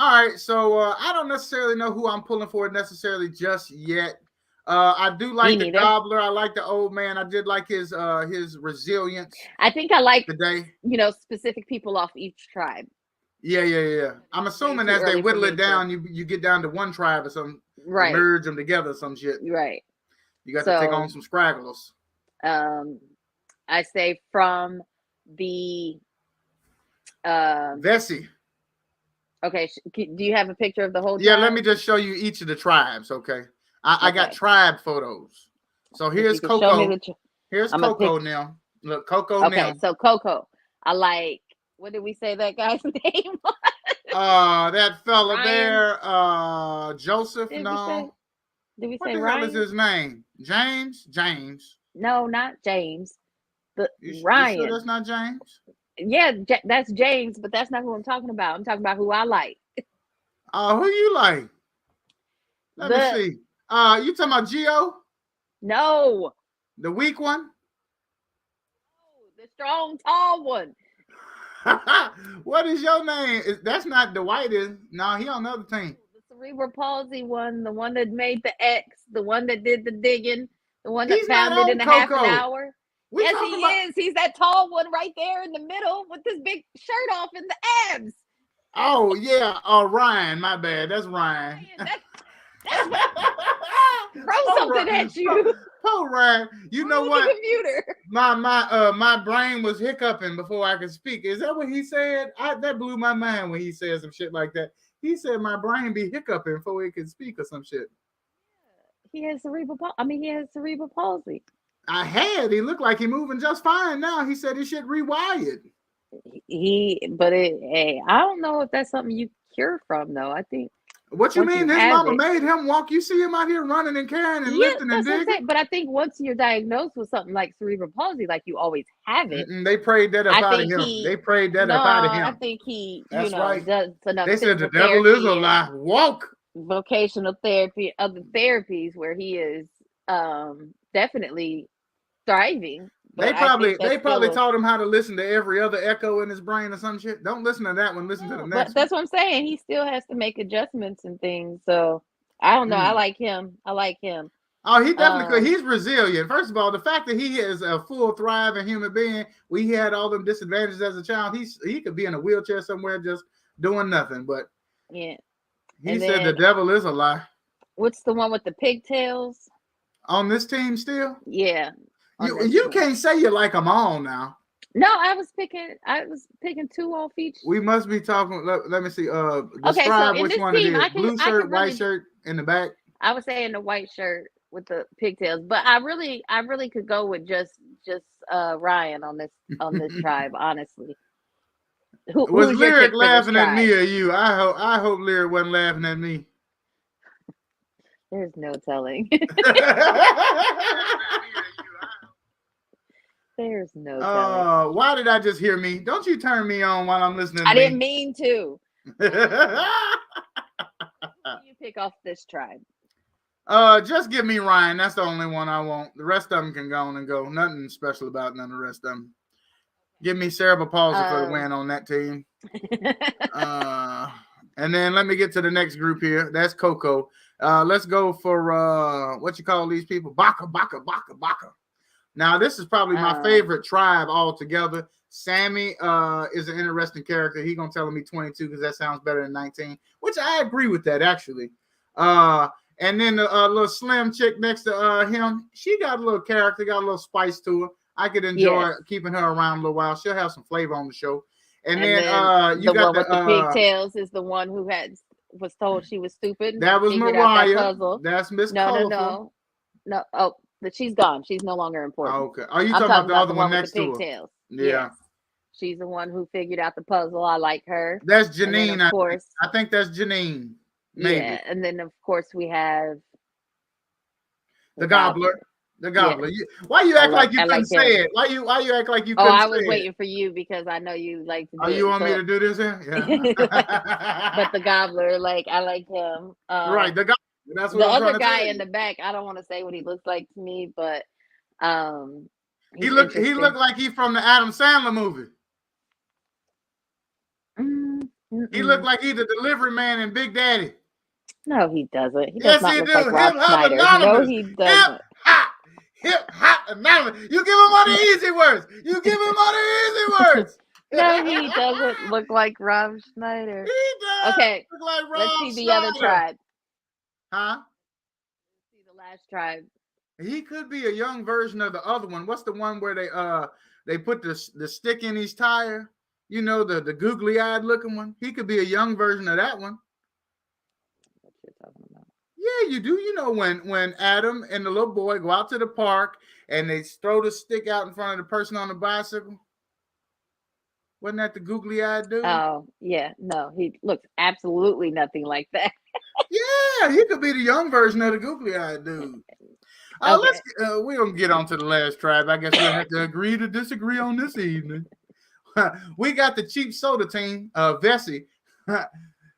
All right, so I don't necessarily know who I'm pulling for necessarily just yet. I do like the Gobbler. I like the old man. I did like his resilience. I think I like today. Specific people off each tribe. Yeah. I'm assuming as they whittle it down, you get down to one tribe or something. Right. Merge them together, some shit. Right. You got to take on some scragglers. I say from the Vesey. Okay, do you have a picture of the whole tribe? Yeah, let me just show you each of the tribes, okay? I got tribe photos. So here's Coco. Here's Coco now. Look, Coco now. Okay, so Coco. I like, what did we say that guy's name was? That fella Ryan. There, Joseph, Did no. Did we what say the Ryan? hell is his name? James? No, not James. Ryan. You sure that's not James? Yeah, that's James, but that's not who I'm talking about. I'm talking about who I like. Who you like? Let me see. You talking about Gio? No. The weak one? No, the strong, tall one. What is your name? That's not Dwight. No, he on the other team. The cerebral palsy one, the one that made the X, the one that did the digging, the one that found it in a half an hour. Yes, he is. He's that tall one right there in the middle with this big shirt off in the abs. Oh, yeah. Ryan. My bad. That's Ryan. Throw something at you. Oh, Ryan. You know what? Computer. My brain was hiccuping before I could speak. Is that what he said? That blew my mind when he said some shit like that. He said my brain be hiccuping before he could speak or some shit. He has cerebral palsy. He has cerebral palsy. He looked like he moving just fine now. He said his shit rewired. I don't know if that's something you cure from though. I think. What you mean? His mama made him walk. You see him out here running and carrying and lifting and digging. But I think once you're diagnosed with something like cerebral palsy, like you always have it. They prayed that up out of him. They prayed that up out of him. I think he, That's right. does enough. They said the devil is a lie. Walk. Vocational therapy, other therapies where he is definitely thriving. They probably taught him how to listen to every other echo in his brain or some shit. Don't listen to that one. Listen to the next one. That's what I'm saying. He still has to make adjustments and things. So I don't know. I like him. Oh, he definitely could. He's resilient. First of all, the fact that he is a full thriving human being, he had all them disadvantages as a child. He could be in a wheelchair somewhere just doing nothing. But yeah, he said the devil is a lie. What's the one with the pigtails? On this team still? Yeah. You can't say you like them all now. No, I was picking two off each. We must be talking. Let me see. Describe which one it is. Blue shirt, white shirt in the back. I was saying the white shirt with the pigtails, but I really could go with just Ryan on this tribe, honestly. Was Who's your Lyric pick for this laughing at tribe? me or you? I hope Lyric wasn't laughing at me. There's no telling. There's no telling. Why did I just hear me? Don't you turn me on while I'm listening to I didn't mean to. me. You pick off this tribe. Just give me Ryan. That's the only one I want. The rest of them can go on and go. Nothing special about none of the rest of them. Give me Cerebral Palsy for the win on that team. And then let me get to the next group here. That's Coco. Let's go for what you call these people? Baka. Now, this is probably my favorite tribe altogether. Sammy is an interesting character. He's going to tell me 22 because that sounds better than 19, which I agree with that, actually. And then the little slim chick next to him, she got a little character, got a little spice to her. I could enjoy keeping her around a little while. She'll have some flavor on the show. And then you got one with the pigtails is the one who was told she was stupid. That was Mariah. That's Miss No. Oh, but she's gone. She's no longer important. Okay. Are you talking about the other one next to her? Pigtails. Yeah. Yes. She's the one who figured out the puzzle. I like her. That's Janine. Then, of course, I think that's Janine. Maybe. Yeah, and then of course we have the Gobbler. The Gobbler. Yeah. Why you act like you couldn't say it? Why you act like you couldn't say it? I was waiting for you because I know you like to do you want me to do this here? Yeah. But the Gobbler, I like him. Right, the Gobbler. That's what the other guy in the back, I don't want to say what he looks like to me, but he looked like he's from the Adam Sandler movie. He looked like he's the delivery man in Big Daddy. No, he doesn't. He does not look like Rob Hip Hop Schneider. Anonymous. No, he doesn't. Hip Hop Anonymous. You give him all the easy words. No, he doesn't look like Rob Schneider. He does. Okay, look like Rob let's see the Schneider. other tribe. Huh? Let's see the last tribe. He could be a young version of the other one. What's the one where they put the stick in his tire? You know, the googly-eyed looking one. He could be a young version of that one. What you're talking about? Yeah, you do. You know, when Adam and the little boy go out to the park and they throw the stick out in front of the person on the bicycle. Wasn't that the googly-eyed dude? Oh, yeah. No, he looks absolutely nothing like that. Yeah, he could be the young version of the googly-eyed dude. Okay. We're going to get on to the last tribe. I guess we'll have to agree to disagree on this evening. We got the cheap soda team, Vessi.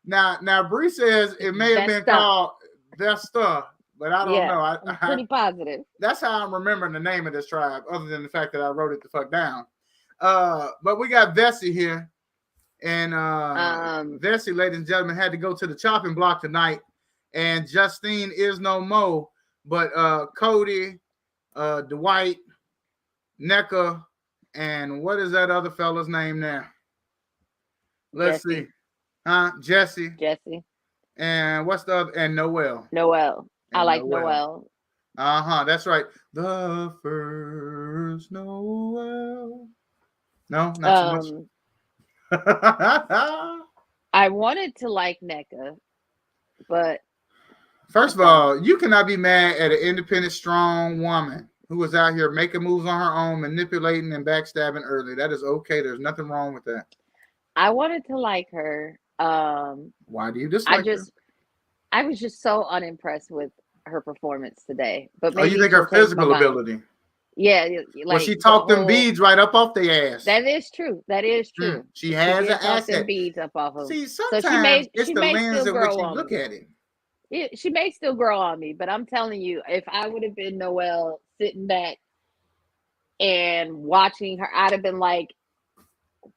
Now Bree says it may have been called Vesta, but I don't know. I'm pretty positive. That's how I'm remembering the name of this tribe, other than the fact that I wrote it the fuck down. But we got Vessi here, and Vessi, ladies and gentlemen, had to go to the chopping block tonight, and Justine is no more, but Cody, Dwight, NECA, and what is that other fella's name now? Let's see. Jesse. And what's the other? And Noel. I like Noel. That's right. The first Noel. No, not so much. I wanted to like NECA, but first of all, you cannot be mad at an independent, strong woman who was out here making moves on her own, manipulating and backstabbing early. That is okay. There's nothing wrong with that. I wanted to like her. Why do you dislike her? I was just so unimpressed with her performance today. But maybe you think her physical ability? Yeah, well, she talked them beads right up off the ass. That is true. She has an asset. Beads up off of. See, sometimes it's the lens in which you look at it. She may still grow on me, but I'm telling you, if I would have been Noelle sitting back and watching her, I'd have been like,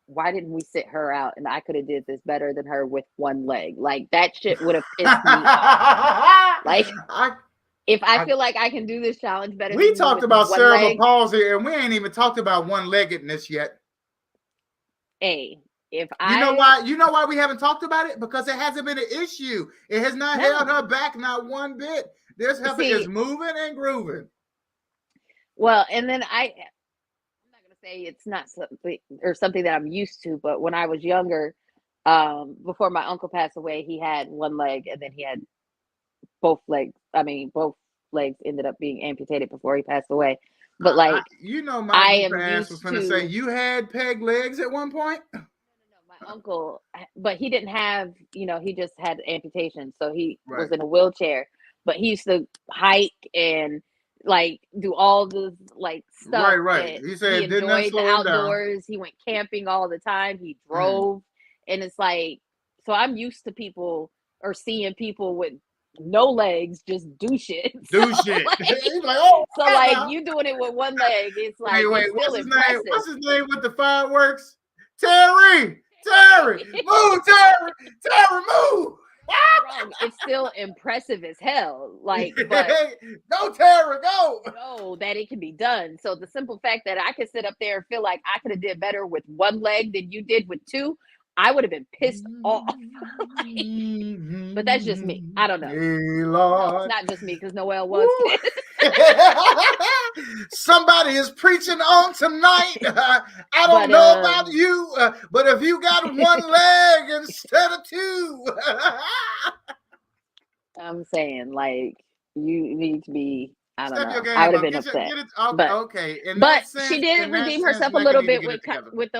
why didn't we sit her out? And I could have did this better than her with one leg. Like, that shit would have pissed me off. Like, if I feel like I can do this challenge better. We talked about cerebral palsy, and we ain't even talked about one-leggedness yet. You know why we haven't talked about it? Because it hasn't been an issue. It has not held her back, not one bit. This heifer is moving and grooving. Well, and then I'm not gonna say it's not something that I'm used to, but when I was younger, before my uncle passed away, he had one leg and then he had both legs both legs ended up being amputated before he passed away. But like, my ass was going to say you had peg legs at one point. No, my uncle, but he didn't have, he just had amputation, so he was in a wheelchair. But he used to hike and like do all this like stuff. Right. He said he enjoyed the outdoors. He went camping all the time. He drove, and it's like, so I'm used to people or seeing people with no legs just do shit. Like, like you doing it with one leg, it's like it's what's his name? What's his name with the fireworks? Terry, move, Terry, move. It's still impressive as hell. Like, but go, Terry, go. Know that it can be done. So the simple fact that I could sit up there and feel like I could have did better with one leg than you did with two, I would have been pissed off. But that's just me. I don't know. Hey, Lord. No, it's not just me because Noelle was. Somebody is preaching on tonight. I don't know about you, but if you got one leg instead of two, I'm saying like you need to be. I don't know. I would have been upset. Okay, but she did redeem herself a little bit with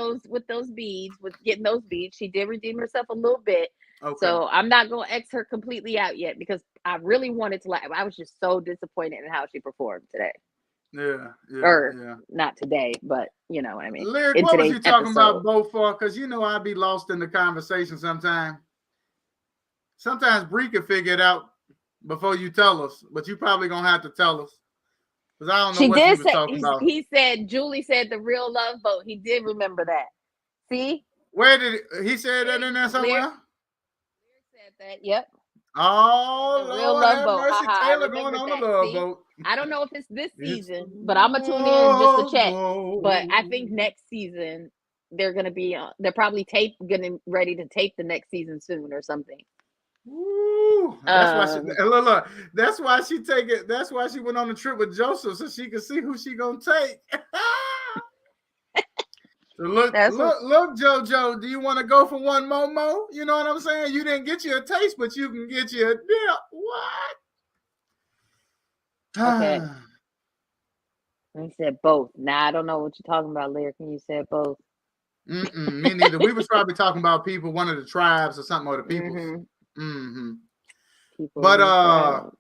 those beads, with getting those beads. She did redeem herself a little bit. Okay. So I'm not gonna X her completely out yet because I really wanted to. I was just so disappointed in how she performed today. Yeah. Not today, but you know what I mean. Lyric, what was you talking about, Bo, for? Because I'd be lost in the conversation sometimes. Sometimes Bree can figure it out before you tell us, but you probably gonna have to tell us because I don't know what he was talking about. He said Julie said the real love boat. He did remember that. See? Where did he say that in there somewhere? Lyric said that. Yep. Oh, the real love boat. Mercy, Taylor going on the love boat. I don't know if it's this season, but I'm gonna tune in just to check. But I think next season they're gonna be. They're probably getting ready to tape the next season soon or something. Ooh, that's why she look. That's why she take it. That's why she went on the trip with Joseph so she could see who she gonna take. So look, JoJo. Do you want to go for one Momo? You know what I'm saying? You didn't get you a taste, but you can get you a dip. What? Okay. He said both. Now I don't know what you're talking about, Lyric. When you said both. Me neither. We was probably talking about people, one of the tribes or something, or the peoples. But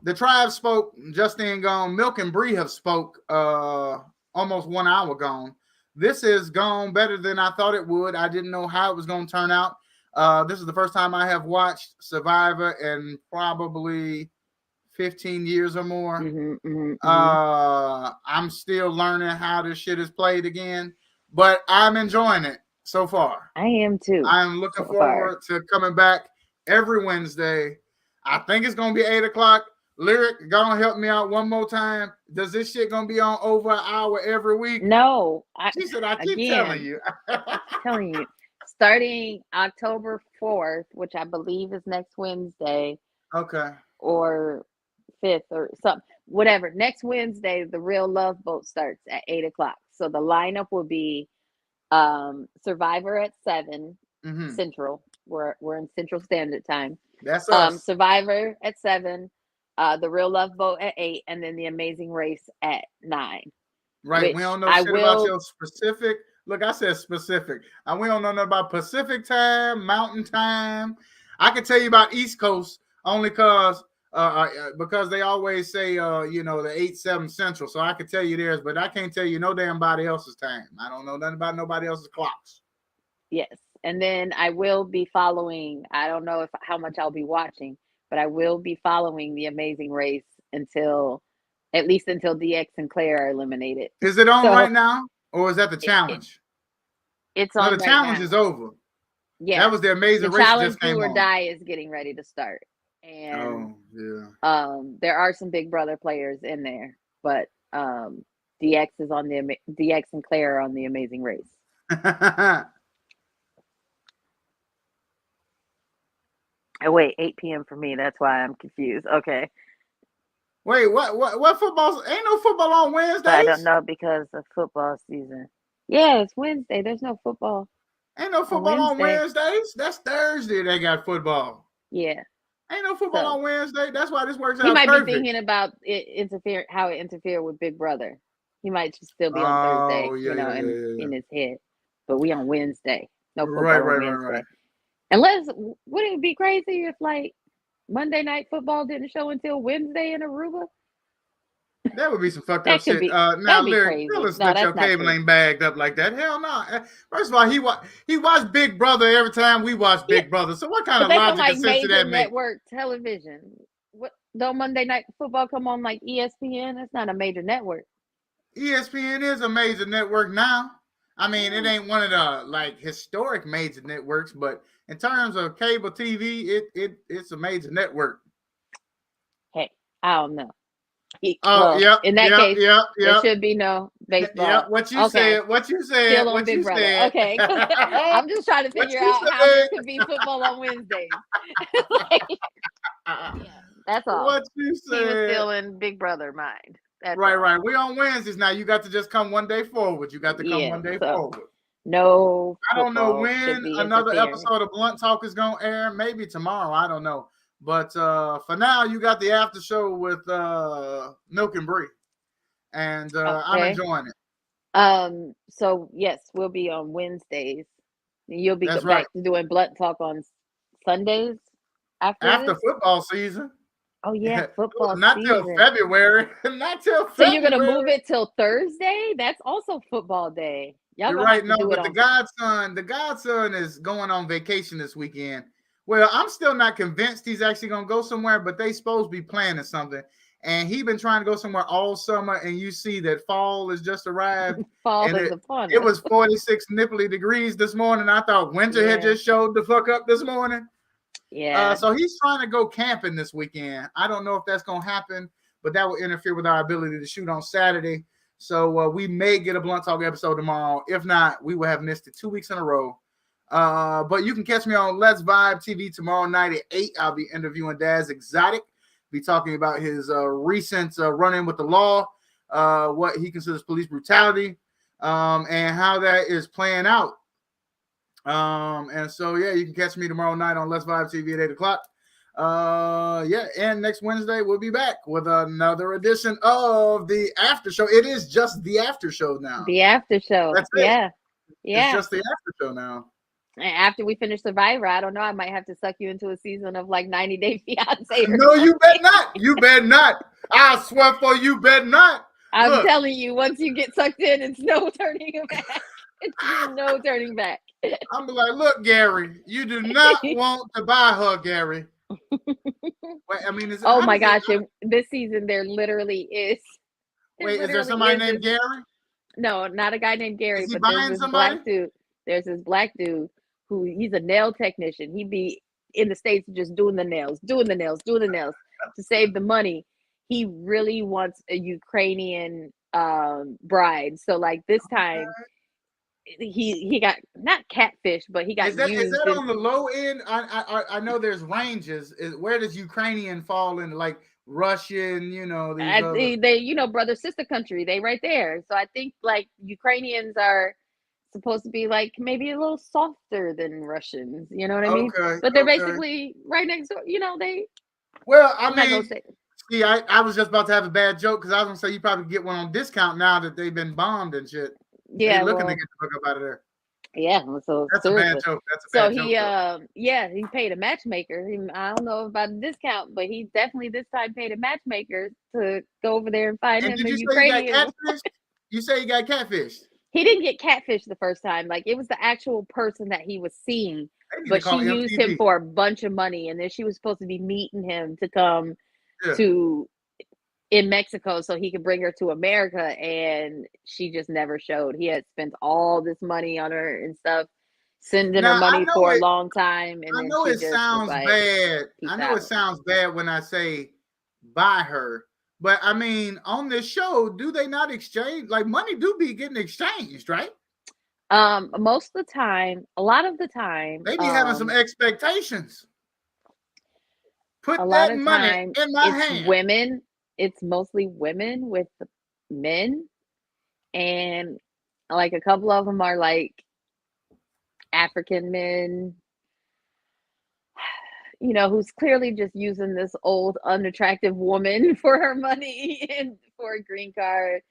the tribe spoke. Justine gone. Milk and Bree have spoke almost 1 hour gone. This is gone better than I thought it would. I didn't know how it was going to turn out. This is the first time I have watched Survivor in probably 15 years or more. I'm still learning how this shit is played again, but I'm enjoying it so far. I am too. I'm looking forward to coming back every Wednesday. I think it's going to be 8 o'clock. Lyric, gonna help me out one more time. Does this shit gonna be on over an hour every week? No. She said, I keep telling you. telling you. Starting October 4th, which I believe is next Wednesday. Okay. Or 5th or something. Whatever. Next Wednesday, the Real Love Boat starts at 8 o'clock. So the lineup will be Survivor at 7 Central. We're in Central Standard Time. That's us. Survivor at 7. The Real Love Boat at 8, and then the Amazing Race at 9. Right. We don't know shit about your specific. Look, I said specific. We don't know nothing about Pacific time, Mountain time. I can tell you about East Coast only because they always say the 8-7 Central. So I can tell you theirs, but I can't tell you no damn body else's time. I don't know nothing about nobody else's clocks. Yes, and then I will be following. I don't know how much I'll be watching. But I will be following the Amazing Race until DX and Claire are eliminated. Is it on right now, or is that the challenge? It's on. No, the challenge is over. Yeah, that was the Amazing Race. Challenge Do or Die is getting ready to start, and there are some Big Brother players in there, but DX is on DX and Claire are on the Amazing Race. Oh, wait, 8 p.m. for me. That's why I'm confused. Okay. Wait, what football? Ain't no football on Wednesdays? I don't know because of football season. Yeah, it's Wednesday. There's no football. Ain't no football on Wednesdays? That's Thursday they got football. Yeah. Ain't no football on Wednesday. That's why this works out. He might perfect. be thinking about how it interfered with Big Brother. He might just still be on Thursday, in his head. But we on Wednesday. No football on Wednesday. Right. Unless, would it be crazy if like Monday Night Football didn't show until Wednesday in Aruba? That would be some fucked up shit. Now, Lyric, tell us that your cable ain't bagged up like that. Hell no. First of all, he watched Big Brother every time we watch Big Brother. So what kind of logic and sense did that make? Network television. What? Don't Monday Night Football come on like ESPN? That's not a major network. ESPN is a major network now. I mean, it ain't one of the like historic major networks, but in terms of cable TV, it's a major network. Hey, I don't know. In that case, there should be no baseball. Yeah, what you said. Still on Big Brother. Okay. I'm just trying to figure out how there could be football on Wednesdays. That's all. What you said. He was still in Big Brother mind. That's right, all. right. We're on Wednesdays now. You got to just come one day forward. You got to come one day forward. No. I don't know when another episode of Blunt Talk is going to air. Maybe tomorrow. I don't know. But for now, you got the after show with Milk and Brie. And I'm enjoying it. So, yes, we'll be on Wednesdays. You'll be back to doing Blunt Talk on Sundays after football season. Oh, yeah, football Not season. Till February. Not till February. So you're going to move it till Thursday? That's also football day. You're right. No, but the godson is going on vacation this weekend. Well, I'm still not convinced he's actually going to go somewhere, but they supposed to be planning something. And he's been trying to go somewhere all summer, and you see that fall has just arrived. Fall is upon us. It was 46 nipply degrees this morning. I thought winter had just showed the fuck up this morning. Yeah. So he's trying to go camping this weekend. I don't know if that's going to happen, but that will interfere with our ability to shoot on Saturday. So we may get a Blunt Talk episode tomorrow. If not, we will have missed it 2 weeks in a row. But you can catch me on Let's Vibe TV tomorrow night at 8. I'll be interviewing Daz Exotic. Be talking about his recent run-in with the law, what he considers police brutality, and how that is playing out. And so, you can catch me tomorrow night on Let's Vibe TV at 8 o'clock. And next Wednesday we'll be back with another edition of the after show. It is just the after show now. The after show. That's it. Yeah. It's just the after show now. After we finish Survivor, I don't know. I might have to suck you into a season of like 90 Day Fiance. No, you bet not. You bet not. I swear for you, bet not. I'm telling you, once you get sucked in, it's no turning back. It's no turning back. I'm like, look, Gary, you do not want to buy her, Gary. Wait, I mean, my gosh! This season, there literally is. Wait, is there somebody named Gary? No, not a guy named Gary. Is he buying somebody? Black dude. There's this black dude who he's a nail technician. He be in the States just doing the nails to save the money. He really wants a Ukrainian bride. So like this time he got not catfish, but he got is that on the low end? I know there's ranges. Where does Ukrainian fall in, like Russian, they brother sister country, they right there. So I think like Ukrainians are supposed to be like maybe a little softer than Russians, you know what I mean? But they're basically right next door, they. Well, I was just about to have a bad joke because I was gonna say you probably get one on discount now that they've been bombed and shit. Yeah, they're looking to get the fuck up out of there. Yeah, so that's a bad joke. He paid a matchmaker. I don't know about a discount, but he definitely this time paid a matchmaker to go over there and find him a Ukrainian. You say he got catfished? He didn't get catfished the first time. Like it was the actual person that he was seeing, but she used him for a bunch of money, and then she was supposed to be meeting him to come to in Mexico so he could bring her to America, and she just never showed. He had spent all this money on her and stuff, sending her money for a long time. And I know it sounds bad. I know it sounds bad when I say buy her. But I mean, on this show, do they not exchange? Like money do be getting exchanged, right? Most of the time, a lot of the time, they be having some expectations. Put that money in my hand. Women, it's mostly women with men, and like a couple of them are like African men. who's clearly just using this old, unattractive woman for her money and for a green card.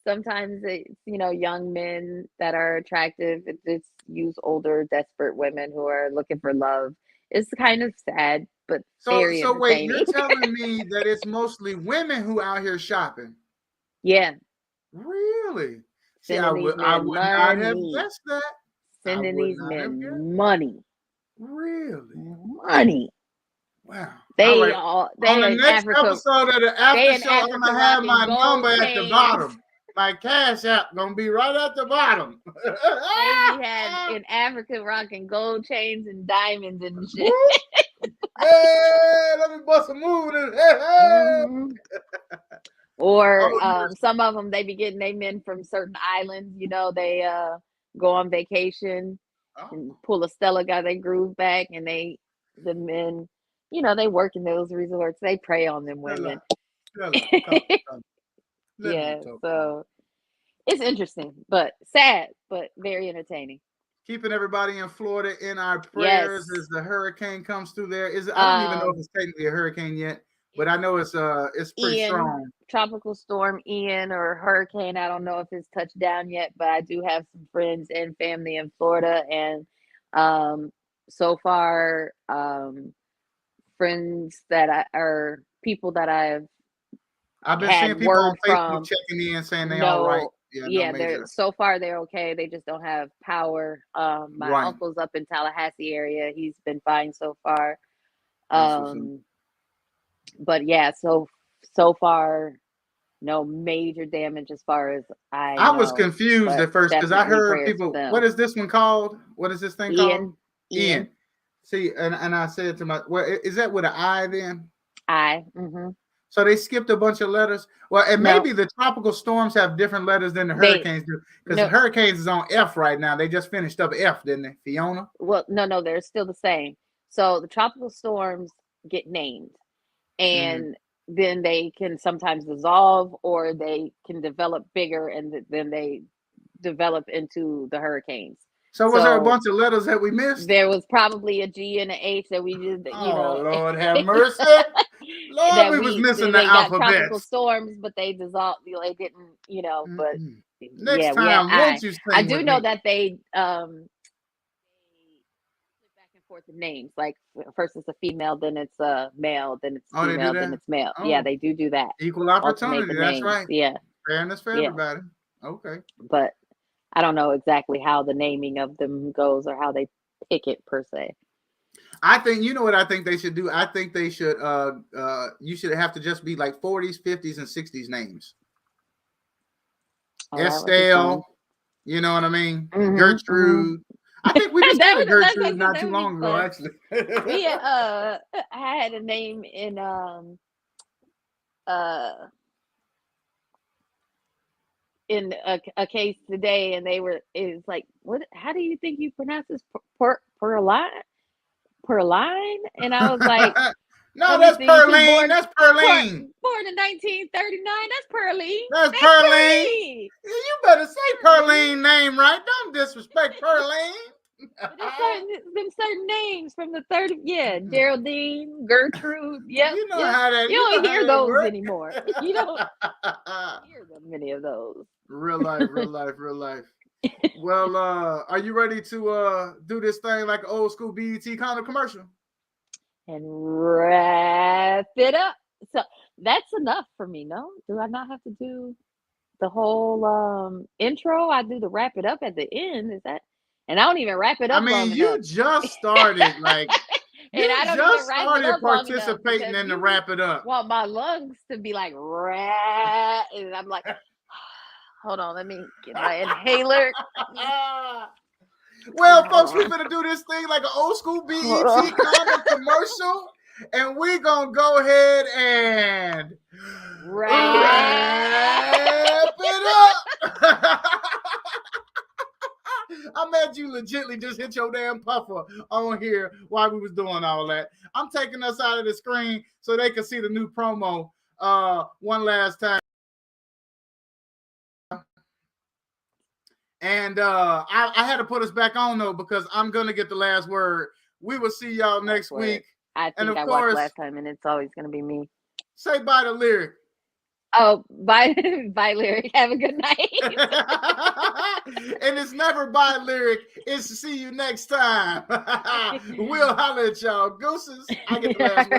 Sometimes it's, young men that are attractive. It's use older, desperate women who are looking for love. It's kind of sad, but very So wait, entertaining. you're telling me that it's mostly women who out here shopping? Yeah. Really? See, I would not have guessed that. Sending these men money. Really? Money. Wow. They on the next episode of the after show, I'm gonna have my number at the bottom. My cash app gonna be right at the bottom. They had in Africa rocking gold chains and diamonds and shit. Hey, let me bust a move. Or some of them, they be getting their men from certain islands. They go on vacation and pull a Stella, got their groove back, and the men, they work in those resorts. They prey on them women. Yeah, so it's interesting, but sad, but very entertaining. Keeping everybody in Florida in our prayers as the hurricane comes through there. I don't even know if it's technically a hurricane yet, but I know it's pretty Ian, strong. Tropical storm Ian or hurricane. I don't know if it's touched down yet, but I do have some friends and family in Florida, and so far, friends that are people that I've been seeing people on Facebook checking in saying they're all right. So far they're okay. They just don't have power. My uncle's up in Tallahassee area. He's been fine so far. But yeah, so far, no major damage as far as I was confused at first because I heard people. What is this one called? What is this thing called? Ian. See, and I said to is that with an I then? I. Mm-hmm. So they skipped a bunch of letters. Well, and maybe the tropical storms have different letters than the hurricanes do, because the hurricanes is on F right now. They just finished up F, didn't they, Fiona? Well, no, they're still the same. So the tropical storms get named, and then they can sometimes dissolve, or they can develop bigger, and then they develop into the hurricanes. So was there a bunch of letters that we missed? There was probably a G and an H that we just, Lord have mercy. Lord, we was missing the alphabet. Tropical storms, but they dissolved. They didn't, but next time, won't you sing I do know that they back and forth the names. Like first it's a female, then it's a male, then it's female, then it's male. Yeah, they do that. Equal opportunity. That's right. Yeah. Fairness for everybody. Okay. But I don't know exactly how the naming of them goes or how they pick it per se. I think what I think they should do. I think they should you should have to just be like 40s, 50s, and 60s names. Estelle, you know what I mean? Mm-hmm, Gertrude. Mm-hmm. I think we just had a Gertrude not too long ago, actually. I had a name in a case today, and it's like, what? How do you think you pronounce this? Perline? And I was like, no, that's Perline. That's Perline. Born in 1939. That's Perline. That's Perline. You better say Perline name right. Don't disrespect Perline. Certain names from the 30s. Geraldine, Gertrude. Yeah. You know how that. You don't hear those anymore. You don't hear many of those. Real life. Well, are you ready to do this thing like an old school BET kind of commercial? And wrap it up. So that's enough for me, no? Do I not have to do the whole intro? I do the wrap it up at the end. Is that? And I don't even wrap it up. I mean, you just started like you just started participating in the wrap it up. Want my lungs to be like rat, and I'm like, hold on, let me get my inhaler. Well, folks, we're gonna do this thing like an old school BET kind of commercial, and we're gonna go ahead and wrap it up. I'm mad you legitly just hit your damn puffer on here while we was doing all that. I'm taking us out of the screen so they can see the new promo one last time. And I had to put us back on though, because I'm gonna get the last word. We will see y'all next week. I think I watched last time, and it's always going to be me. Say bye to Lyric. Oh, bye, bye, Lyric. Have a good night. And it's never bye, Lyric. It's see you next time. We'll holler at y'all. Gooses, I get the last word.